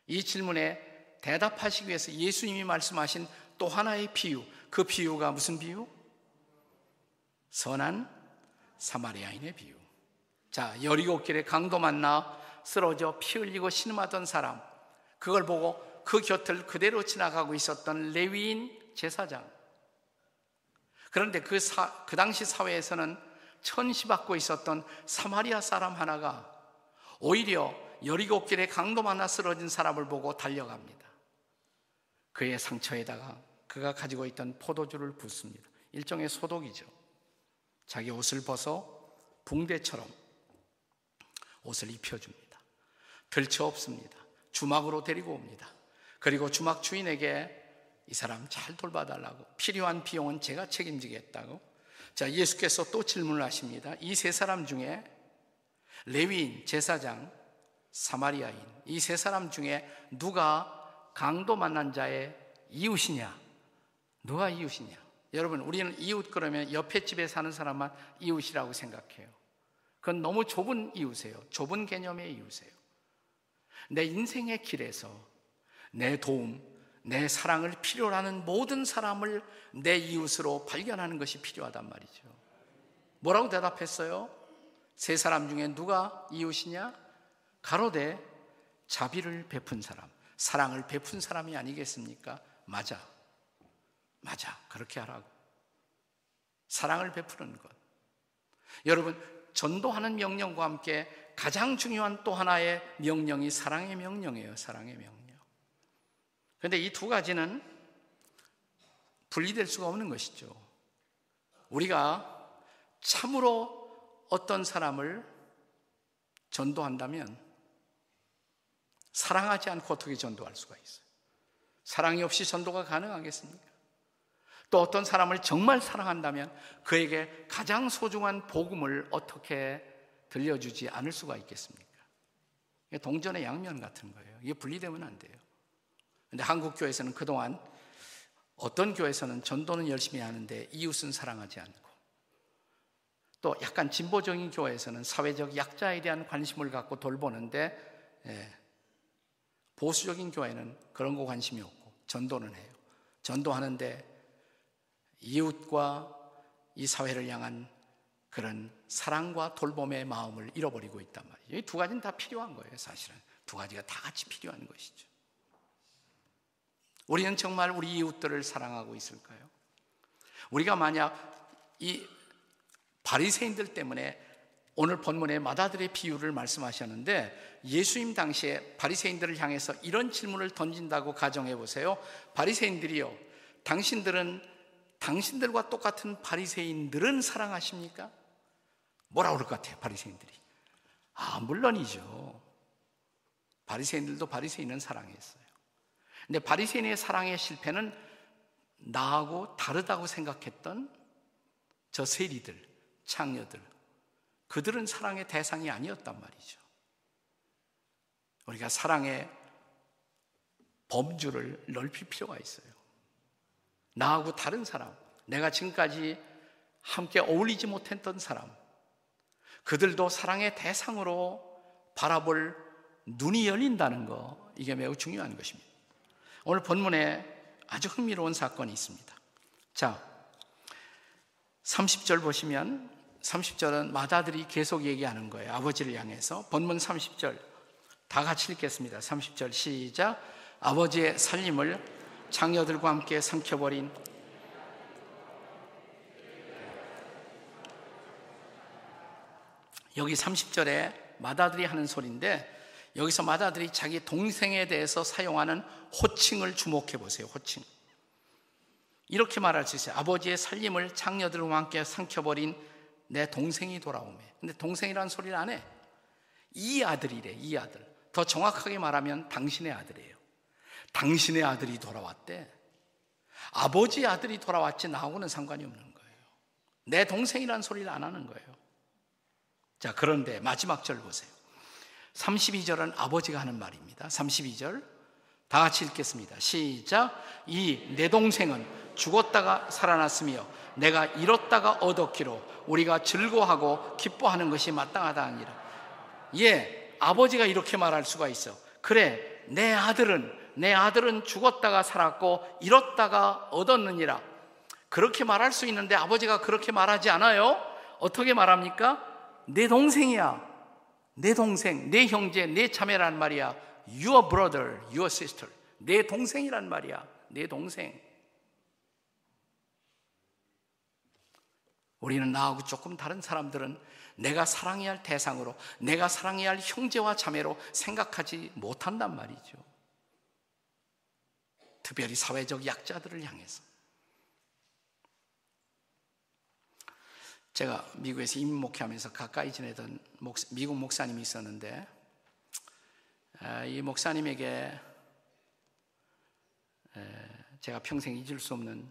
이 질문에 대답하시기 위해서 예수님이 말씀하신 또 하나의 비유. 그 비유가 무슨 비유? 선한 사마리아인의 비유. 자, 여리고길에 강도 만나 쓰러져 피 흘리고 신음하던 사람, 그걸 보고 그 곁을 그대로 지나가고 있었던 레위인 제사장. 그런데 그 당시 사회에서는 천시받고 있었던 사마리아 사람 하나가 오히려 여리고길에 강도 만나 쓰러진 사람을 보고 달려갑니다. 그의 상처에다가 그가 가지고 있던 포도주를 붓습니다. 일종의 소독이죠. 자기 옷을 벗어 붕대처럼 옷을 입혀줍니다. 들쳐업습니다. 주막으로 데리고 옵니다. 그리고 주막 주인에게 이 사람 잘 돌봐달라고, 필요한 비용은 제가 책임지겠다고. 자, 예수께서 또 질문을 하십니다. 이 세 사람 중에 레위인, 제사장, 사마리아인, 이 세 사람 중에 누가 강도 만난 자의 이웃이냐? 누가 이웃이냐? 여러분, 우리는 이웃 그러면 옆에 집에 사는 사람만 이웃이라고 생각해요. 그건 너무 좁은 이웃이에요. 좁은 개념의 이웃이에요. 내 인생의 길에서 내 도움, 내 사랑을 필요로 하는 모든 사람을 내 이웃으로 발견하는 것이 필요하단 말이죠. 뭐라고 대답했어요? 세 사람 중에 누가 이웃이냐? 가로되 자비를 베푼 사람, 사랑을 베푼 사람이 아니겠습니까? 맞아. 그렇게 하라고. 사랑을 베푸는 것. 여러분, 전도하는 명령과 함께 가장 중요한 또 하나의 명령이 사랑의 명령이에요. 사랑의 명령. 그런데 이 두 가지는 분리될 수가 없는 것이죠. 우리가 참으로 어떤 사람을 전도한다면 사랑하지 않고 어떻게 전도할 수가 있어요? 사랑이 없이 전도가 가능하겠습니까? 또 어떤 사람을 정말 사랑한다면 그에게 가장 소중한 복음을 어떻게 들려주지 않을 수가 있겠습니까? 이게 동전의 양면 같은 거예요. 이게 분리되면 안 돼요. 그런데 한국 교회에서는 그동안 어떤 교회에서는 전도는 열심히 하는데 이웃은 사랑하지 않고, 또 약간 진보적인 교회에서는 사회적 약자에 대한 관심을 갖고 돌보는데 보수적인 교회는 그런 거 관심이 없고 전도는 해요. 전도하는데 이웃과 이 사회를 향한 그런 사랑과 돌봄의 마음을 잃어버리고 있단 말이에요. 이 두 가지는 다 필요한 거예요. 사실은 두 가지가 다 같이 필요한 것이죠. 우리는 정말 우리 이웃들을 사랑하고 있을까요? 우리가 만약 이 바리새인들 때문에 오늘 본문에 마다들의 비유를 말씀하셨는데, 예수님 당시에 바리새인들을 향해서 이런 질문을 던진다고 가정해 보세요. 바리새인들이요, 당신들과 똑같은 바리새인들은 사랑하십니까? 뭐라고 그럴 것 같아요, 바리새인들이? 물론이죠. 바리새인들도 바리새인은 사랑했어요. 근데 바리새인의 사랑의 실패는 나하고 다르다고 생각했던 저 세리들, 창녀들, 그들은 사랑의 대상이 아니었단 말이죠. 우리가 사랑의 범주를 넓힐 필요가 있어요. 나하고 다른 사람, 내가 지금까지 함께 어울리지 못했던 사람, 그들도 사랑의 대상으로 바라볼 눈이 열린다는 거, 이게 매우 중요한 것입니다. 오늘 본문에 아주 흥미로운 사건이 있습니다. 자, 30절 보시면 30절은 맏아들이 계속 얘기하는 거예요. 아버지를 향해서. 본문 30절 다 같이 읽겠습니다. 30절 시작. 아버지의 살림을 장녀들과 함께 삼켜버린, 여기 30절에 맏아들이 하는 소리인데, 여기서 맏아들이 자기 동생에 대해서 사용하는 호칭을 주목해 보세요. 호칭. 이렇게 말할 수 있어요. 아버지의 살림을 장녀들과 함께 삼켜버린 내 동생이 돌아오매. 근데 동생이라는 소리를 안 해. 이 아들이래. 이 아들. 더 정확하게 말하면 당신의 아들이에요. 당신의 아들이 돌아왔대. 아버지의 아들이 돌아왔지 나하고는 상관이 없는 거예요. 내 동생이라는 소리를 안 하는 거예요. 자, 그런데 마지막 절 보세요. 32절은 아버지가 하는 말입니다. 32절 다 같이 읽겠습니다. 시작. 이 내 동생은 죽었다가 살아났으며 내가 잃었다가 얻었기로 우리가 즐거워하고 기뻐하는 것이 마땅하다 하니라. 예, 아버지가 이렇게 말할 수가 있어. 그래, 내 아들은 죽었다가 살았고 잃었다가 얻었느니라. 그렇게 말할 수 있는데 아버지가 그렇게 말하지 않아요. 어떻게 말합니까? 내 동생이야. 내 동생, 내 형제, 내 자매란 말이야. Your brother, your sister. 내 동생이란 말이야. 내 동생. 우리는 나하고 조금 다른 사람들은 내가 사랑해야 할 대상으로, 내가 사랑해야 할 형제와 자매로 생각하지 못한단 말이죠. 특별히 사회적 약자들을 향해서. 제가 미국에서 이민 목회하면서 가까이 지내던 미국 목사님이 있었는데, 이 목사님에게 제가 평생 잊을 수 없는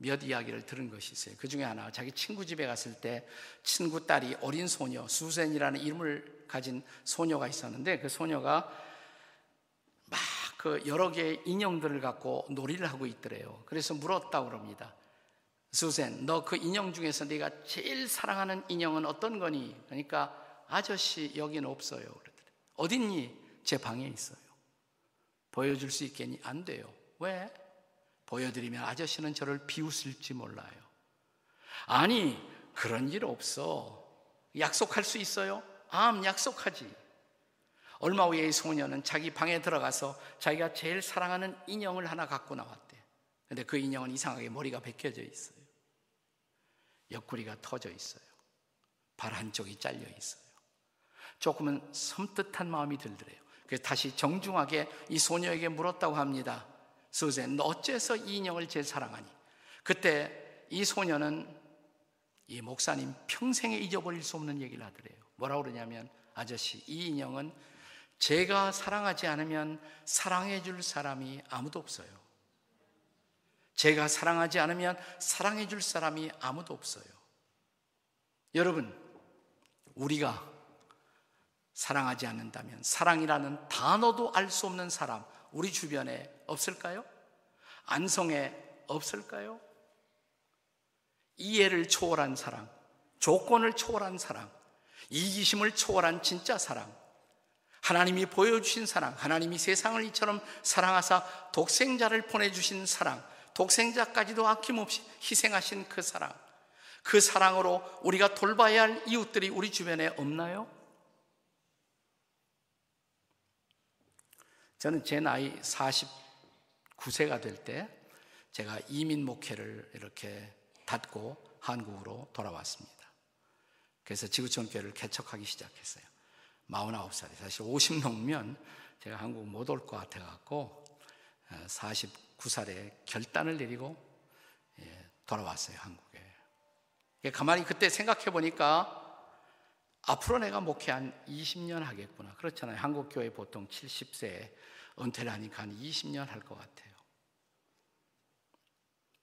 몇 이야기를 들은 것이 있어요. 그 중에 하나, 자기 친구 집에 갔을 때 친구 딸이 어린 소녀, 수잔이라는 이름을 가진 소녀가 있었는데, 그 소녀가 막 그 여러 개의 인형들을 갖고 놀이를 하고 있더래요. 그래서 물었다고 그럽니다. 수잔, 너 그 인형 중에서 네가 제일 사랑하는 인형은 어떤 거니? 그러니까 아저씨 여기는 없어요. 그러더래. 어딨니? 제 방에 있어요. 보여줄 수 있겠니? 안 돼요. 왜? 보여드리면 아저씨는 저를 비웃을지 몰라요. 아니, 그런 일 없어. 약속할 수 있어요? 약속하지. 얼마 후에 이 소녀는 자기 방에 들어가서 자기가 제일 사랑하는 인형을 하나 갖고 나왔대. 근데 그 인형은 이상하게 머리가 벗겨져 있어요. 옆구리가 터져 있어요. 발 한쪽이 잘려 있어요. 조금은 섬뜩한 마음이 들더래요. 그래서 다시 정중하게 이 소녀에게 물었다고 합니다. 수잔, 너 어째서 이 인형을 제일 사랑하니? 그때 이 소녀는 이 목사님 평생에 잊어버릴 수 없는 얘기를 하더래요. 뭐라고 그러냐면, 아저씨, 이 인형은 제가 사랑하지 않으면 사랑해 줄 사람이 아무도 없어요. 제가 사랑하지 않으면 사랑해 줄 사람이 아무도 없어요. 여러분, 우리가 사랑하지 않는다면 사랑이라는 단어도 알 수 없는 사람 우리 주변에 없을까요? 안성에 없을까요? 이해를 초월한 사랑, 조건을 초월한 사랑, 이기심을 초월한 진짜 사랑, 하나님이 보여주신 사랑, 하나님이 세상을 이처럼 사랑하사 독생자를 보내주신 사랑, 독생자까지도 아낌없이 희생하신 그 사랑, 그 사랑으로 우리가 돌봐야 할 이웃들이 우리 주변에 없나요? 저는 제 나이 49세가 될 때 제가 이민 목회를 이렇게 닫고 한국으로 돌아왔습니다. 그래서 지구촌 교회를 개척하기 시작했어요. 49살에 사실 50 넘으면 제가 한국 못 올 것 같아갖고 49살에 결단을 내리고 돌아왔어요, 한국에. 가만히 그때 생각해 보니까 앞으로 내가 목회 한 20년 하겠구나. 그렇잖아요. 한국교회 보통 70세에 은퇴를 하니까 한 20년 할 것 같아요.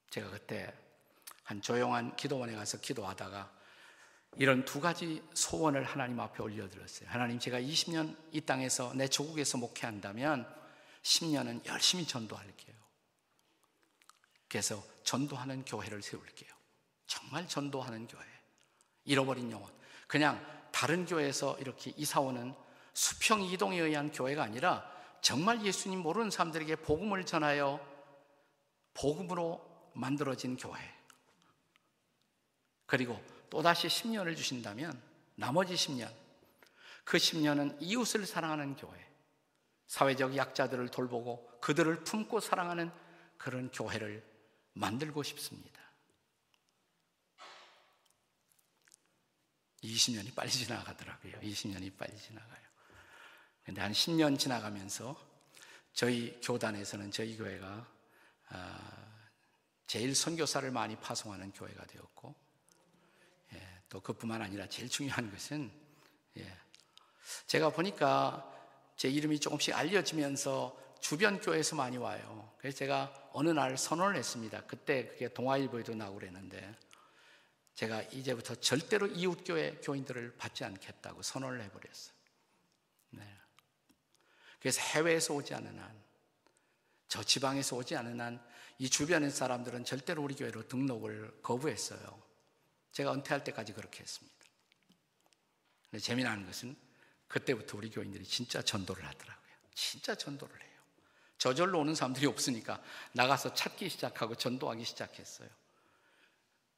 제가 그때 한 조용한 기도원에 가서 기도하다가 이런 두 가지 소원을 하나님 앞에 올려드렸어요. 하나님, 제가 20년 이 땅에서 내 조국에서 목회한다면 10년은 열심히 전도할게요. 그래서 전도하는 교회를 세울게요. 정말 전도하는 교회. 잃어버린 영혼. 그냥 다른 교회에서 이렇게 이사오는 수평 이동에 의한 교회가 아니라 정말 예수님 모르는 사람들에게 복음을 전하여 복음으로 만들어진 교회. 그리고 또다시 10년을 주신다면 나머지 10년, 그 10년은 이웃을 사랑하는 교회, 사회적 약자들을 돌보고 그들을 품고 사랑하는 그런 교회를 만들고 싶습니다. 20년이 빨리 지나가더라고요. 20년이 빨리 지나가요. 근데 한 10년 지나가면서 저희 교단에서는 저희 교회가 제일 선교사를 많이 파송하는 교회가 되었고, 또 그뿐만 아니라 제일 중요한 것은 제가 보니까 제 이름이 조금씩 알려지면서 주변 교회에서 많이 와요. 그래서 제가 어느 날 선언을 했습니다. 그때 그게 동아일보에도 나오고 그랬는데, 제가 이제부터 절대로 이웃교회 교인들을 받지 않겠다고 선언을 해버렸어요. 그래서 해외에서 오지 않은 한, 저 지방에서 오지 않은 한 이 주변의 사람들은 절대로 우리 교회로 등록을 거부했어요. 제가 은퇴할 때까지 그렇게 했습니다. 근데 재미난 것은 그때부터 우리 교인들이 진짜 전도를 하더라고요. 진짜 전도를 해요. 저절로 오는 사람들이 없으니까 나가서 찾기 시작하고 전도하기 시작했어요.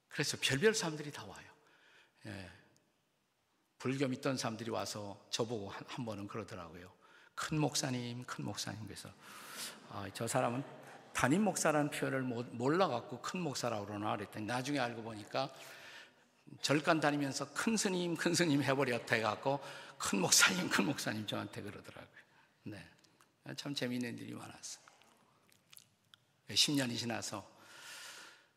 그래서 별별 사람들이 다 와요. 불교 믿던 사람들이 와서 저보고 한 번은 그러더라고요. 큰 목사님. 그래서 저 사람은 담임 목사라는 표현을 몰라갖고 큰 목사라고 그러나 그랬더니 나중에 알고 보니까 절간 다니면서 큰 스님 해버렸다 해갖고 큰 목사님 저한테 그러더라고요. 참 재미있는 일이 많았어요. 10년이 지나서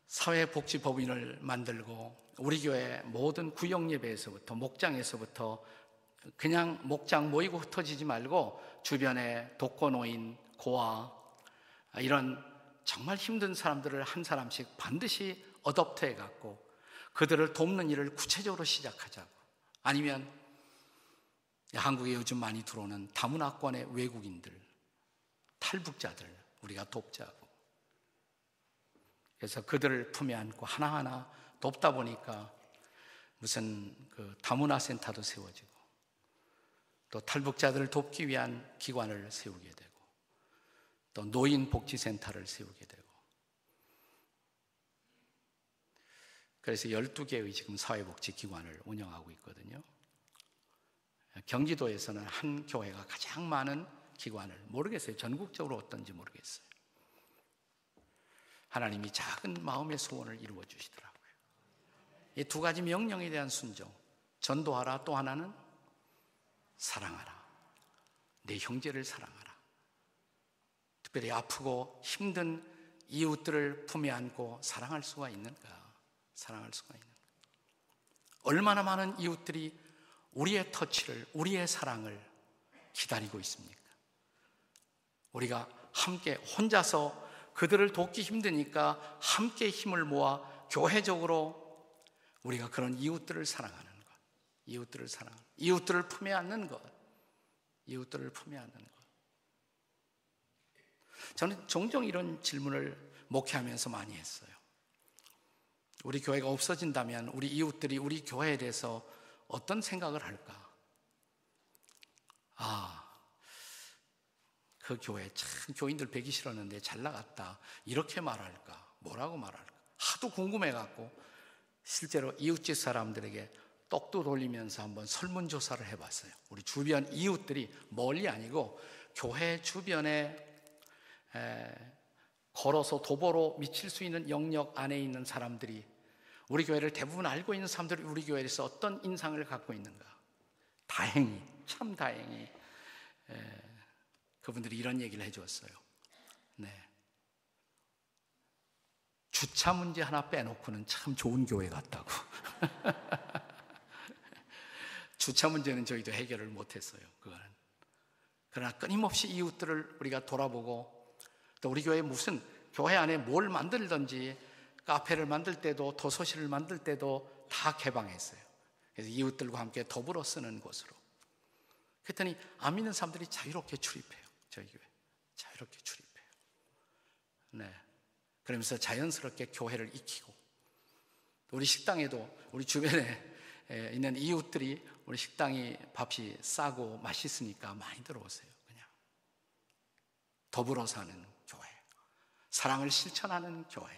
사회복지법인을 만들고 우리 교회 모든 구역예배에서부터 목장에서부터 그냥 목장 모이고 흩어지지 말고 주변에 독거노인, 고아 이런 정말 힘든 사람들을 한 사람씩 반드시 어댑트 해갖고 그들을 돕는 일을 구체적으로 시작하자고. 아니면 한국에 요즘 많이 들어오는 다문화권의 외국인들, 탈북자들 우리가 돕자고. 그래서 그들을 품에 안고 하나하나 돕다 보니까 무슨 그 다문화 센터도 세워지고 또 탈북자들을 돕기 위한 기관을 세우게 되고 또 노인복지센터를 세우게 되고 그래서 12개의 지금 사회복지기관을 운영하고 있거든요. 경기도에서는 한 교회가 가장 많은 기관을, 모르겠어요. 전국적으로 어떤지 모르겠어요. 하나님이 작은 마음의 소원을 이루어 주시더라고요. 이 두 가지 명령에 대한 순종, 전도하라, 또 하나는 사랑하라. 내 형제를 사랑하라. 특별히 아프고 힘든 이웃들을 품에 안고 사랑할 수가 있는가? 사랑할 수가 있는가? 얼마나 많은 이웃들이 우리의 터치를, 우리의 사랑을 기다리고 있습니까? 우리가 함께 혼자서 그들을 돕기 힘드니까 함께 힘을 모아 교회적으로 우리가 그런 이웃들을 사랑하는 것, 이웃들을 사랑하는 것, 이웃들을 품에 안는 것, 이웃들을 품에 안는 것. 저는 종종 이런 질문을 목회하면서 많이 했어요. 우리 교회가 없어진다면 우리 이웃들이 우리 교회에 대해서 어떤 생각을 할까? 그 교회 참 교인들 뵈기 싫었는데 잘 나갔다. 이렇게 말할까? 뭐라고 말할까? 하도 궁금해갖고 실제로 이웃집 사람들에게 떡도 돌리면서 한번 설문조사를 해봤어요. 우리 주변 이웃들이 멀리 아니고 교회 주변에 걸어서 도보로 미칠 수 있는 영역 안에 있는 사람들이 우리 교회를 대부분 알고 있는 사람들이 우리 교회에서 어떤 인상을 갖고 있는가? 다행히, 참 다행히 그분들이 이런 얘기를 해주었어요. 주차 문제 하나 빼놓고는 참 좋은 교회 같다고. 주차 문제는 저희도 해결을 못했어요. 그거는. 그러나 끊임없이 이웃들을 우리가 돌아보고 또 우리 교회 무슨 교회 안에 뭘 만들든지 카페를 만들 때도 도서실을 만들 때도 다 개방했어요. 그래서 이웃들과 함께 더불어 쓰는 곳으로. 그랬더니 안 믿는 사람들이 자유롭게 출입해요. 저희 교회 자유롭게 출입해요. 네. 그러면서 자연스럽게 교회를 익히고, 우리 식당에도 우리 주변에 있는 이웃들이 우리 식당이 밥이 싸고 맛있으니까 많이 들어오세요. 그냥 더불어 사는 교회, 사랑을 실천하는 교회.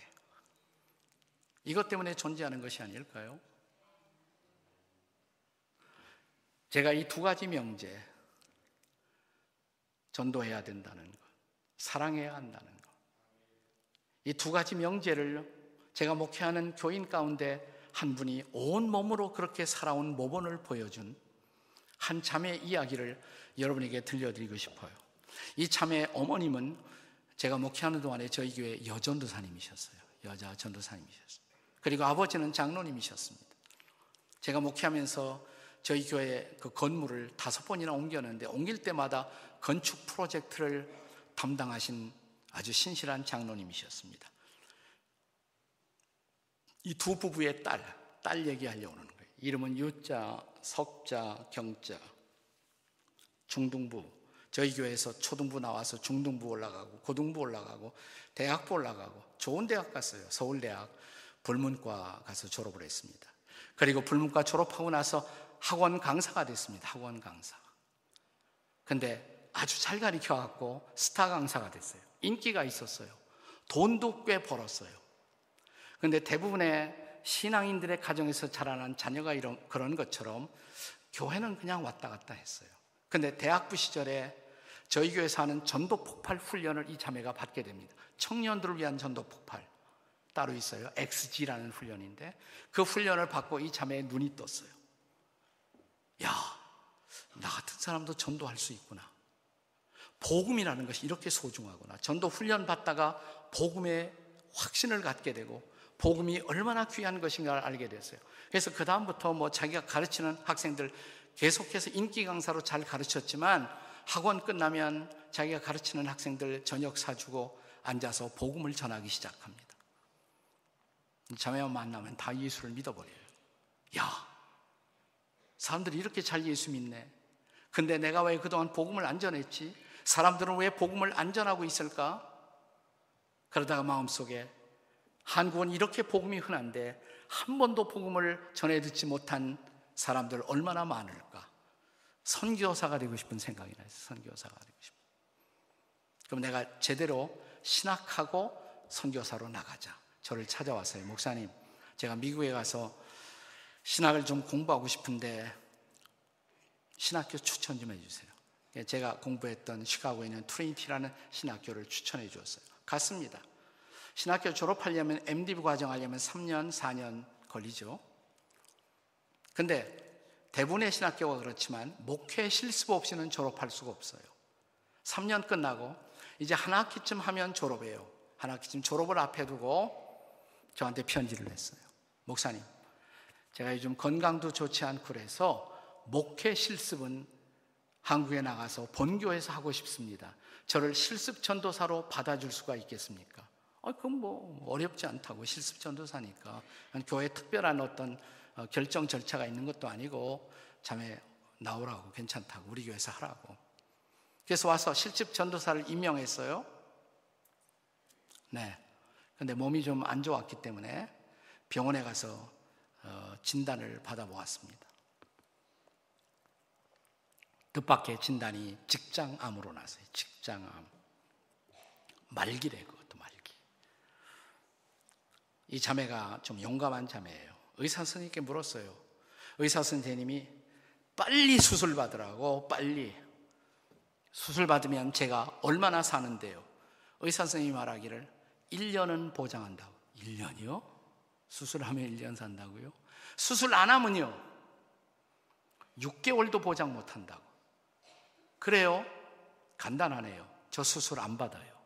이것 때문에 존재하는 것이 아닐까요? 제가 이 두 가지 명제, 전도해야 된다는 것, 사랑해야 한다는 것, 이 두 가지 명제를 제가 목회하는 교인 가운데 한 분이 온 몸으로 그렇게 살아온 모범을 보여준 한 자매의 이야기를 여러분에게 들려드리고 싶어요. 이 자매의 어머님은 제가 목회하는 동안에 저희 교회 여전도사님이셨어요. 여자 전도사님이셨어요. 그리고 아버지는 장로님이셨습니다. 제가 목회하면서 저희 교회 그 건물을 5번이나 옮겼는데, 옮길 때마다 건축 프로젝트를 담당하신 아주 신실한 장로님이셨습니다. 이 두 부부의 딸 얘기하려고 하는 거예요. 이름은 유자, 석자, 경자. 중등부, 저희 교회에서 초등부 나와서 중등부 올라가고 고등부 올라가고 대학부 올라가고 좋은 대학 갔어요. 서울대학 불문과 가서 졸업을 했습니다. 그리고 불문과 졸업하고 나서 학원 강사가 됐습니다. 학원 강사. 근데 아주 잘 가르쳐갖고 스타 강사가 됐어요. 인기가 있었어요. 돈도 꽤 벌었어요. 근데 대부분의 신앙인들의 가정에서 자라난 자녀가 그런 것처럼 교회는 그냥 왔다 갔다 했어요. 근데 대학부 시절에 저희 교회에서 하는 전도 폭발 훈련을 이 자매가 받게 됩니다. 청년들을 위한 전도 폭발 따로 있어요. XG라는 훈련인데, 그 훈련을 받고 이 자매의 눈이 떴어요. 야, 나 같은 사람도 전도할 수 있구나. 복음이라는 것이 이렇게 소중하구나. 전도 훈련 받다가 복음의 확신을 갖게 되고 복음이 얼마나 귀한 것인가를 알게 됐어요. 그래서 그 다음부터 자기가 가르치는 학생들 계속해서 인기 강사로 잘 가르쳤지만, 학원 끝나면 자기가 가르치는 학생들 저녁 사주고 앉아서 복음을 전하기 시작합니다. 자매와 만나면 다 예수를 믿어버려요. 야, 사람들이 이렇게 잘 예수 믿네. 근데 내가 왜 그동안 복음을 안 전했지? 사람들은 왜 복음을 안 전하고 있을까? 그러다가 마음속에, 한국은 이렇게 복음이 흔한데 한 번도 복음을 전해 듣지 못한 사람들 얼마나 많을까? 선교사가 되고 싶은 생각이 나요. 선교사가 되고 싶어요. 그럼 내가 제대로 신학하고 선교사로 나가자. 저를 찾아왔어요. 목사님, 제가 미국에 가서 신학을 좀 공부하고 싶은데 신학교 추천 좀 해주세요. 제가 공부했던 시카고에 있는 트리니티라는 신학교를 추천해 주었어요. 갔습니다. 신학교 졸업하려면, MDB 과정 하려면 3년, 4년 걸리죠. 근데 대부분의 신학교가 그렇지만 목회 실습 없이는 졸업할 수가 없어요. 3년 끝나고 이제 한 학기쯤 하면 졸업해요. 한 학기쯤 졸업을 앞에 두고 저한테 편지를 냈어요. 목사님, 제가 요즘 건강도 좋지 않고 그래서 목회 실습은 한국에 나가서 본교에서 하고 싶습니다. 저를 실습 전도사로 받아줄 수가 있겠습니까? 그건 어렵지 않다고. 실습 전도사니까 교회에 특별한 어떤 결정 절차가 있는 것도 아니고 자매 나오라고, 괜찮다고, 우리 교회에서 하라고. 그래서 와서 실습 전도사를 임명했어요. 네. 근데 몸이 좀 안 좋았기 때문에 병원에 가서 진단을 받아보았습니다. 뜻밖의 진단이 직장암으로 나왔어요. 직장암. 말기래, 그것도 말기. 이 자매가 좀 용감한 자매예요. 의사 선생님께 물었어요. 의사 선생님이 빨리 수술 받으라고, 빨리. 수술 받으면 제가 얼마나 사는데요? 의사 선생님이 말하기를 1년은 보장한다고. 1년이요? 수술하면 1년 산다고요? 수술 안 하면요? 6개월도 보장 못 한다고. 그래요? 간단하네요. 저 수술 안 받아요.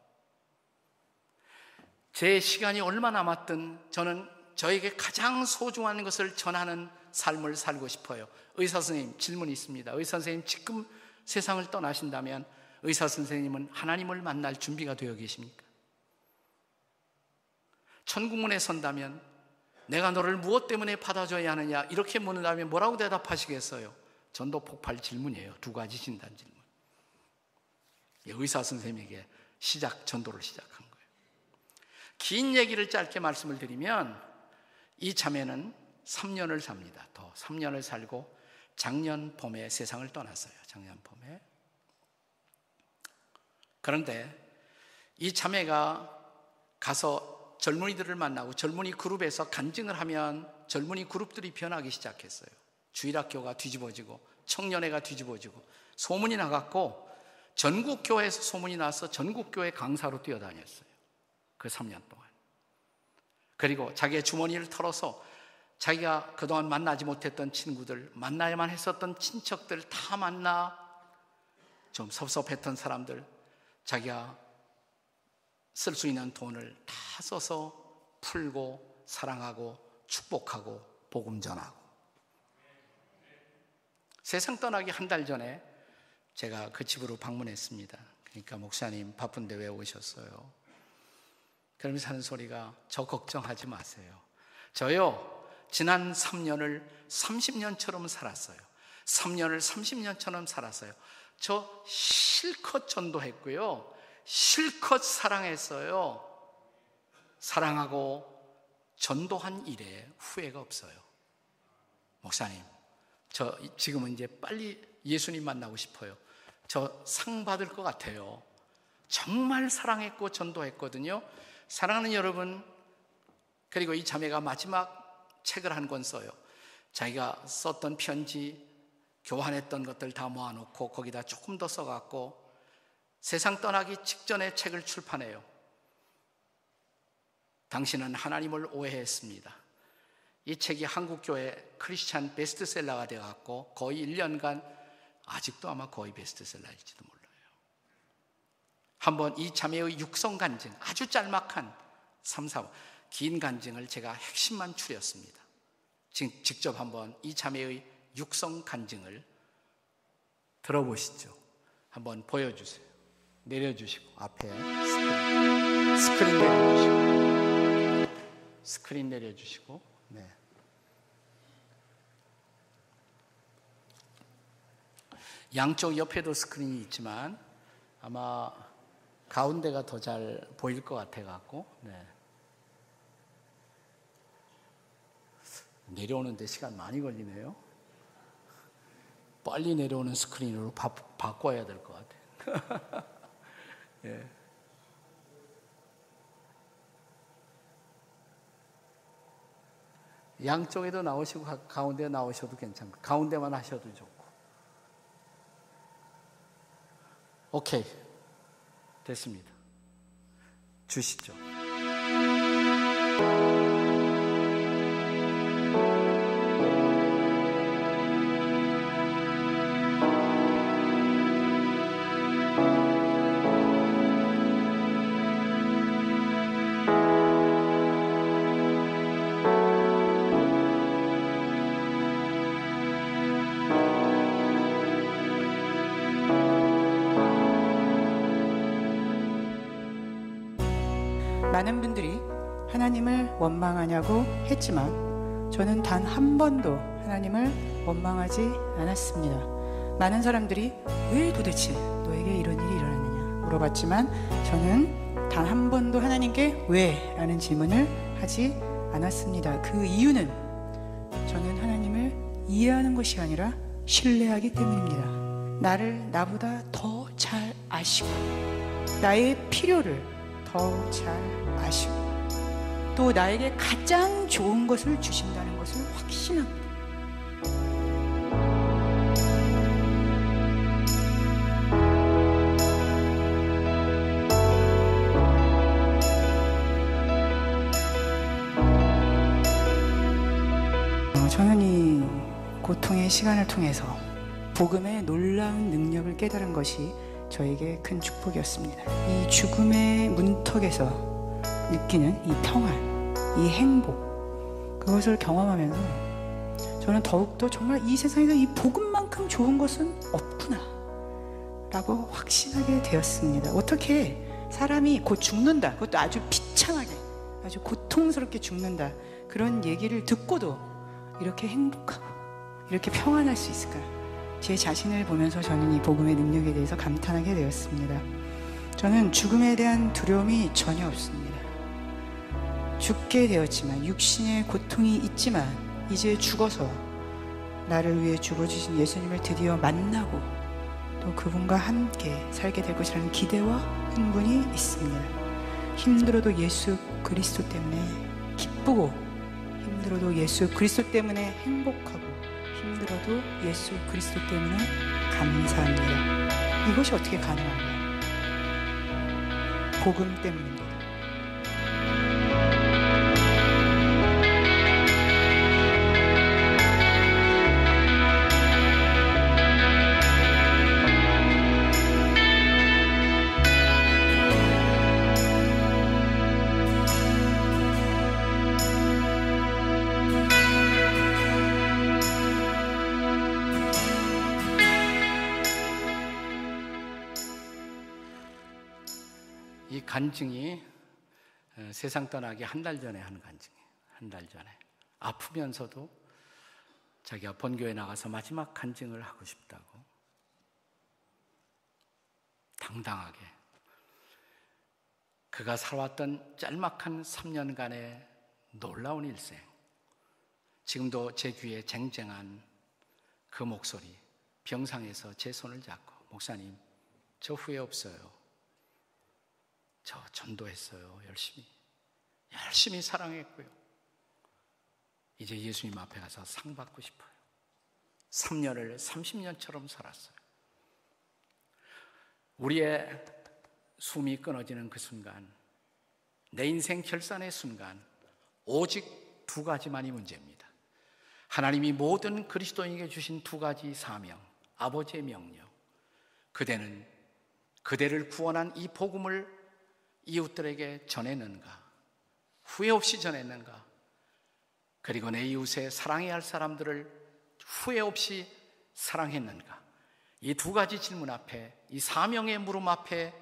제 시간이 얼마 남았든 저는 저에게 가장 소중한 것을 전하는 삶을 살고 싶어요. 의사 선생님, 질문이 있습니다. 의사 선생님, 지금 세상을 떠나신다면 의사 선생님은 하나님을 만날 준비가 되어 계십니까? 천국문에 선다면 내가 너를 무엇 때문에 받아줘야 하느냐 이렇게 묻는다면 뭐라고 대답하시겠어요? 전도 폭발 질문이에요. 두 가지 진단 질문. 의사 선생님에게 전도를 시작한 거예요. 긴 얘기를 짧게 말씀을 드리면 이 자매는 3년을 삽니다. 더 3년을 살고 작년 봄에 세상을 떠났어요. 작년 봄에. 그런데 이 자매가 가서 젊은이들을 만나고 젊은이 그룹에서 간증을 하면 젊은이 그룹들이 변하기 시작했어요. 주일학교가 뒤집어지고 청년회가 뒤집어지고 소문이 나갔고 전국 교회에서 소문이 나서 전국 교회 강사로 뛰어다녔어요. 그 3년 동안. 그리고 자기의 주머니를 털어서 자기가 그동안 만나지 못했던 친구들, 만나야만 했었던 친척들 다 만나, 좀 섭섭했던 사람들, 자기가 쓸 수 있는 돈을 다 써서 풀고 사랑하고 축복하고 복음 전하고. 세상 떠나기 한 달 전에 제가 그 집으로 방문했습니다. 그러니까 목사님 바쁜데 왜 오셨어요? 그러면서 하는 소리가 저 걱정하지 마세요. 저요 지난 3년을 30년처럼 살았어요. 3년을 30년처럼 살았어요. 저 실컷 전도했고요, 실컷 사랑했어요. 사랑하고 전도한 일에 후회가 없어요. 목사님, 저 지금은 이제 빨리 예수님 만나고 싶어요. 저 상 받을 것 같아요. 정말 사랑했고 전도했거든요. 사랑하는 여러분, 그리고 이 자매가 마지막 책을 한 권 써요. 자기가 썼던 편지, 교환했던 것들 다 모아놓고 거기다 조금 더 써갖고 세상 떠나기 직전에 책을 출판해요. 당신은 하나님을 오해했습니다. 이 책이 한국교회 크리스찬 베스트셀러가 되어갖고 거의 1년간, 아직도 아마 거의 베스트셀러일지도 몰라요. 한번 이 자매의 육성 간증, 아주 짤막한 3, 4번 긴 간증을 제가 핵심만 추렸습니다. 지금 직접 한번 이 자매의 육성 간증을 들어보시죠. 한번 보여주세요. 내려주시고 앞에 스크린 내려주시고, 스크린 내려주시고, 네. 양쪽 옆에도 스크린이 있지만 아마 가운데가 더 잘 보일 것 같아갖고, 네. 내려오는데 시간 많이 걸리네요. 빨리 내려오는 스크린으로 바꿔야 될 것 같아요. 예. 양쪽에도 나오시고 가운데 나오셔도 괜찮고 가운데만 하셔도 좋고. 오케이, 됐습니다. 주시죠. 많은 분들이 하나님을 원망하냐고 했지만 저는 단 한 번도 하나님을 원망하지 않았습니다. 많은 사람들이 왜 도대체 너에게 이런 일이 일어났느냐 물어봤지만 저는 단 한 번도 하나님께 왜? 라는 질문을 하지 않았습니다. 그 이유는 저는 하나님을 이해하는 것이 아니라 신뢰하기 때문입니다. 나를 나보다 더 잘 아시고 나의 필요를 더 잘 아시고 또 나에게 가장 좋은 것을 주신다는 것을 확신합니다. 저는 이 고통의 시간을 통해서 복음의 놀라운 능력을 깨달은 것이 저에게 큰 축복이었습니다. 이 죽음의 문턱에서 느끼는 이 평안, 이 행복, 그것을 경험하면서 저는 더욱더 정말 이 세상에서 이 복음만큼 좋은 것은 없구나 라고 확신하게 되었습니다. 어떻게 사람이 곧 죽는다, 그것도 아주 비참하게 아주 고통스럽게 죽는다, 그런 얘기를 듣고도 이렇게 행복하고 이렇게 평안할 수 있을까? 제 자신을 보면서 저는 이 복음의 능력에 대해서 감탄하게 되었습니다. 저는 죽음에 대한 두려움이 전혀 없습니다. 죽게 되었지만, 육신의 고통이 있지만 이제 죽어서 나를 위해 죽어주신 예수님을 드디어 만나고 또 그분과 함께 살게 될 것이라는 기대와 흥분이 있습니다. 힘들어도 예수 그리스도 때문에 기쁘고, 힘들어도 예수 그리스도 때문에 행복하고, 힘들어도 예수 그리스도 때문에 감사합니다. 이것이 어떻게 가능한가요? 복음 때문입니다. 이 간증이 세상 떠나기 한 달 전에 한 간증이에요. 한 달 전에. 아프면서도 자기가 본교에 나가서 마지막 간증을 하고 싶다고 당당하게 그가 살아왔던 짤막한 3년간의 놀라운 일생, 지금도 제 귀에 쟁쟁한 그 목소리, 병상에서 제 손을 잡고, 목사님, 저 후회 없어요. 저 전도했어요. 열심히 사랑했고요. 이제 예수님 앞에 가서 상 받고 싶어요. 3년을 30년처럼 살았어요. 우리의 숨이 끊어지는 그 순간, 내 인생 결산의 순간, 오직 두 가지만이 문제입니다. 하나님이 모든 그리스도인에게 주신 두 가지 사명, 아버지의 명령. 그대는 그대를 구원한 이 복음을 이웃들에게 전했는가? 후회 없이 전했는가? 그리고 내 이웃에 사랑해야 할 사람들을 후회 없이 사랑했는가? 이 두 가지 질문 앞에, 이 사명의 물음 앞에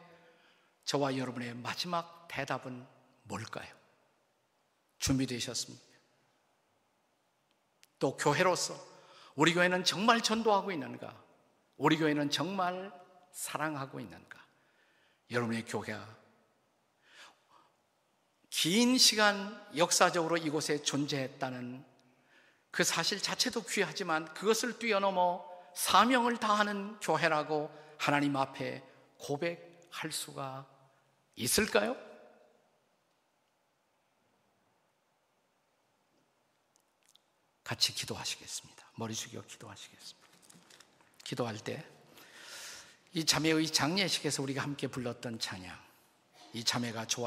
저와 여러분의 마지막 대답은 뭘까요? 준비되셨습니까? 또 교회로서 우리 교회는 정말 전도하고 있는가? 우리 교회는 정말 사랑하고 있는가? 여러분의 교회가 긴 시간 역사적으로 이곳에 존재했다는 그 사실 자체도 귀하지만, 그것을 뛰어넘어 사명을 다하는 교회라고 하나님 앞에 고백할 수가 있을까요? 같이 기도하시겠습니다. 머리 숙여 기도하시겠습니다. 기도할 때 이 자매의 장례식에서 우리가 함께 불렀던 찬양, 이 자매가 좋아요.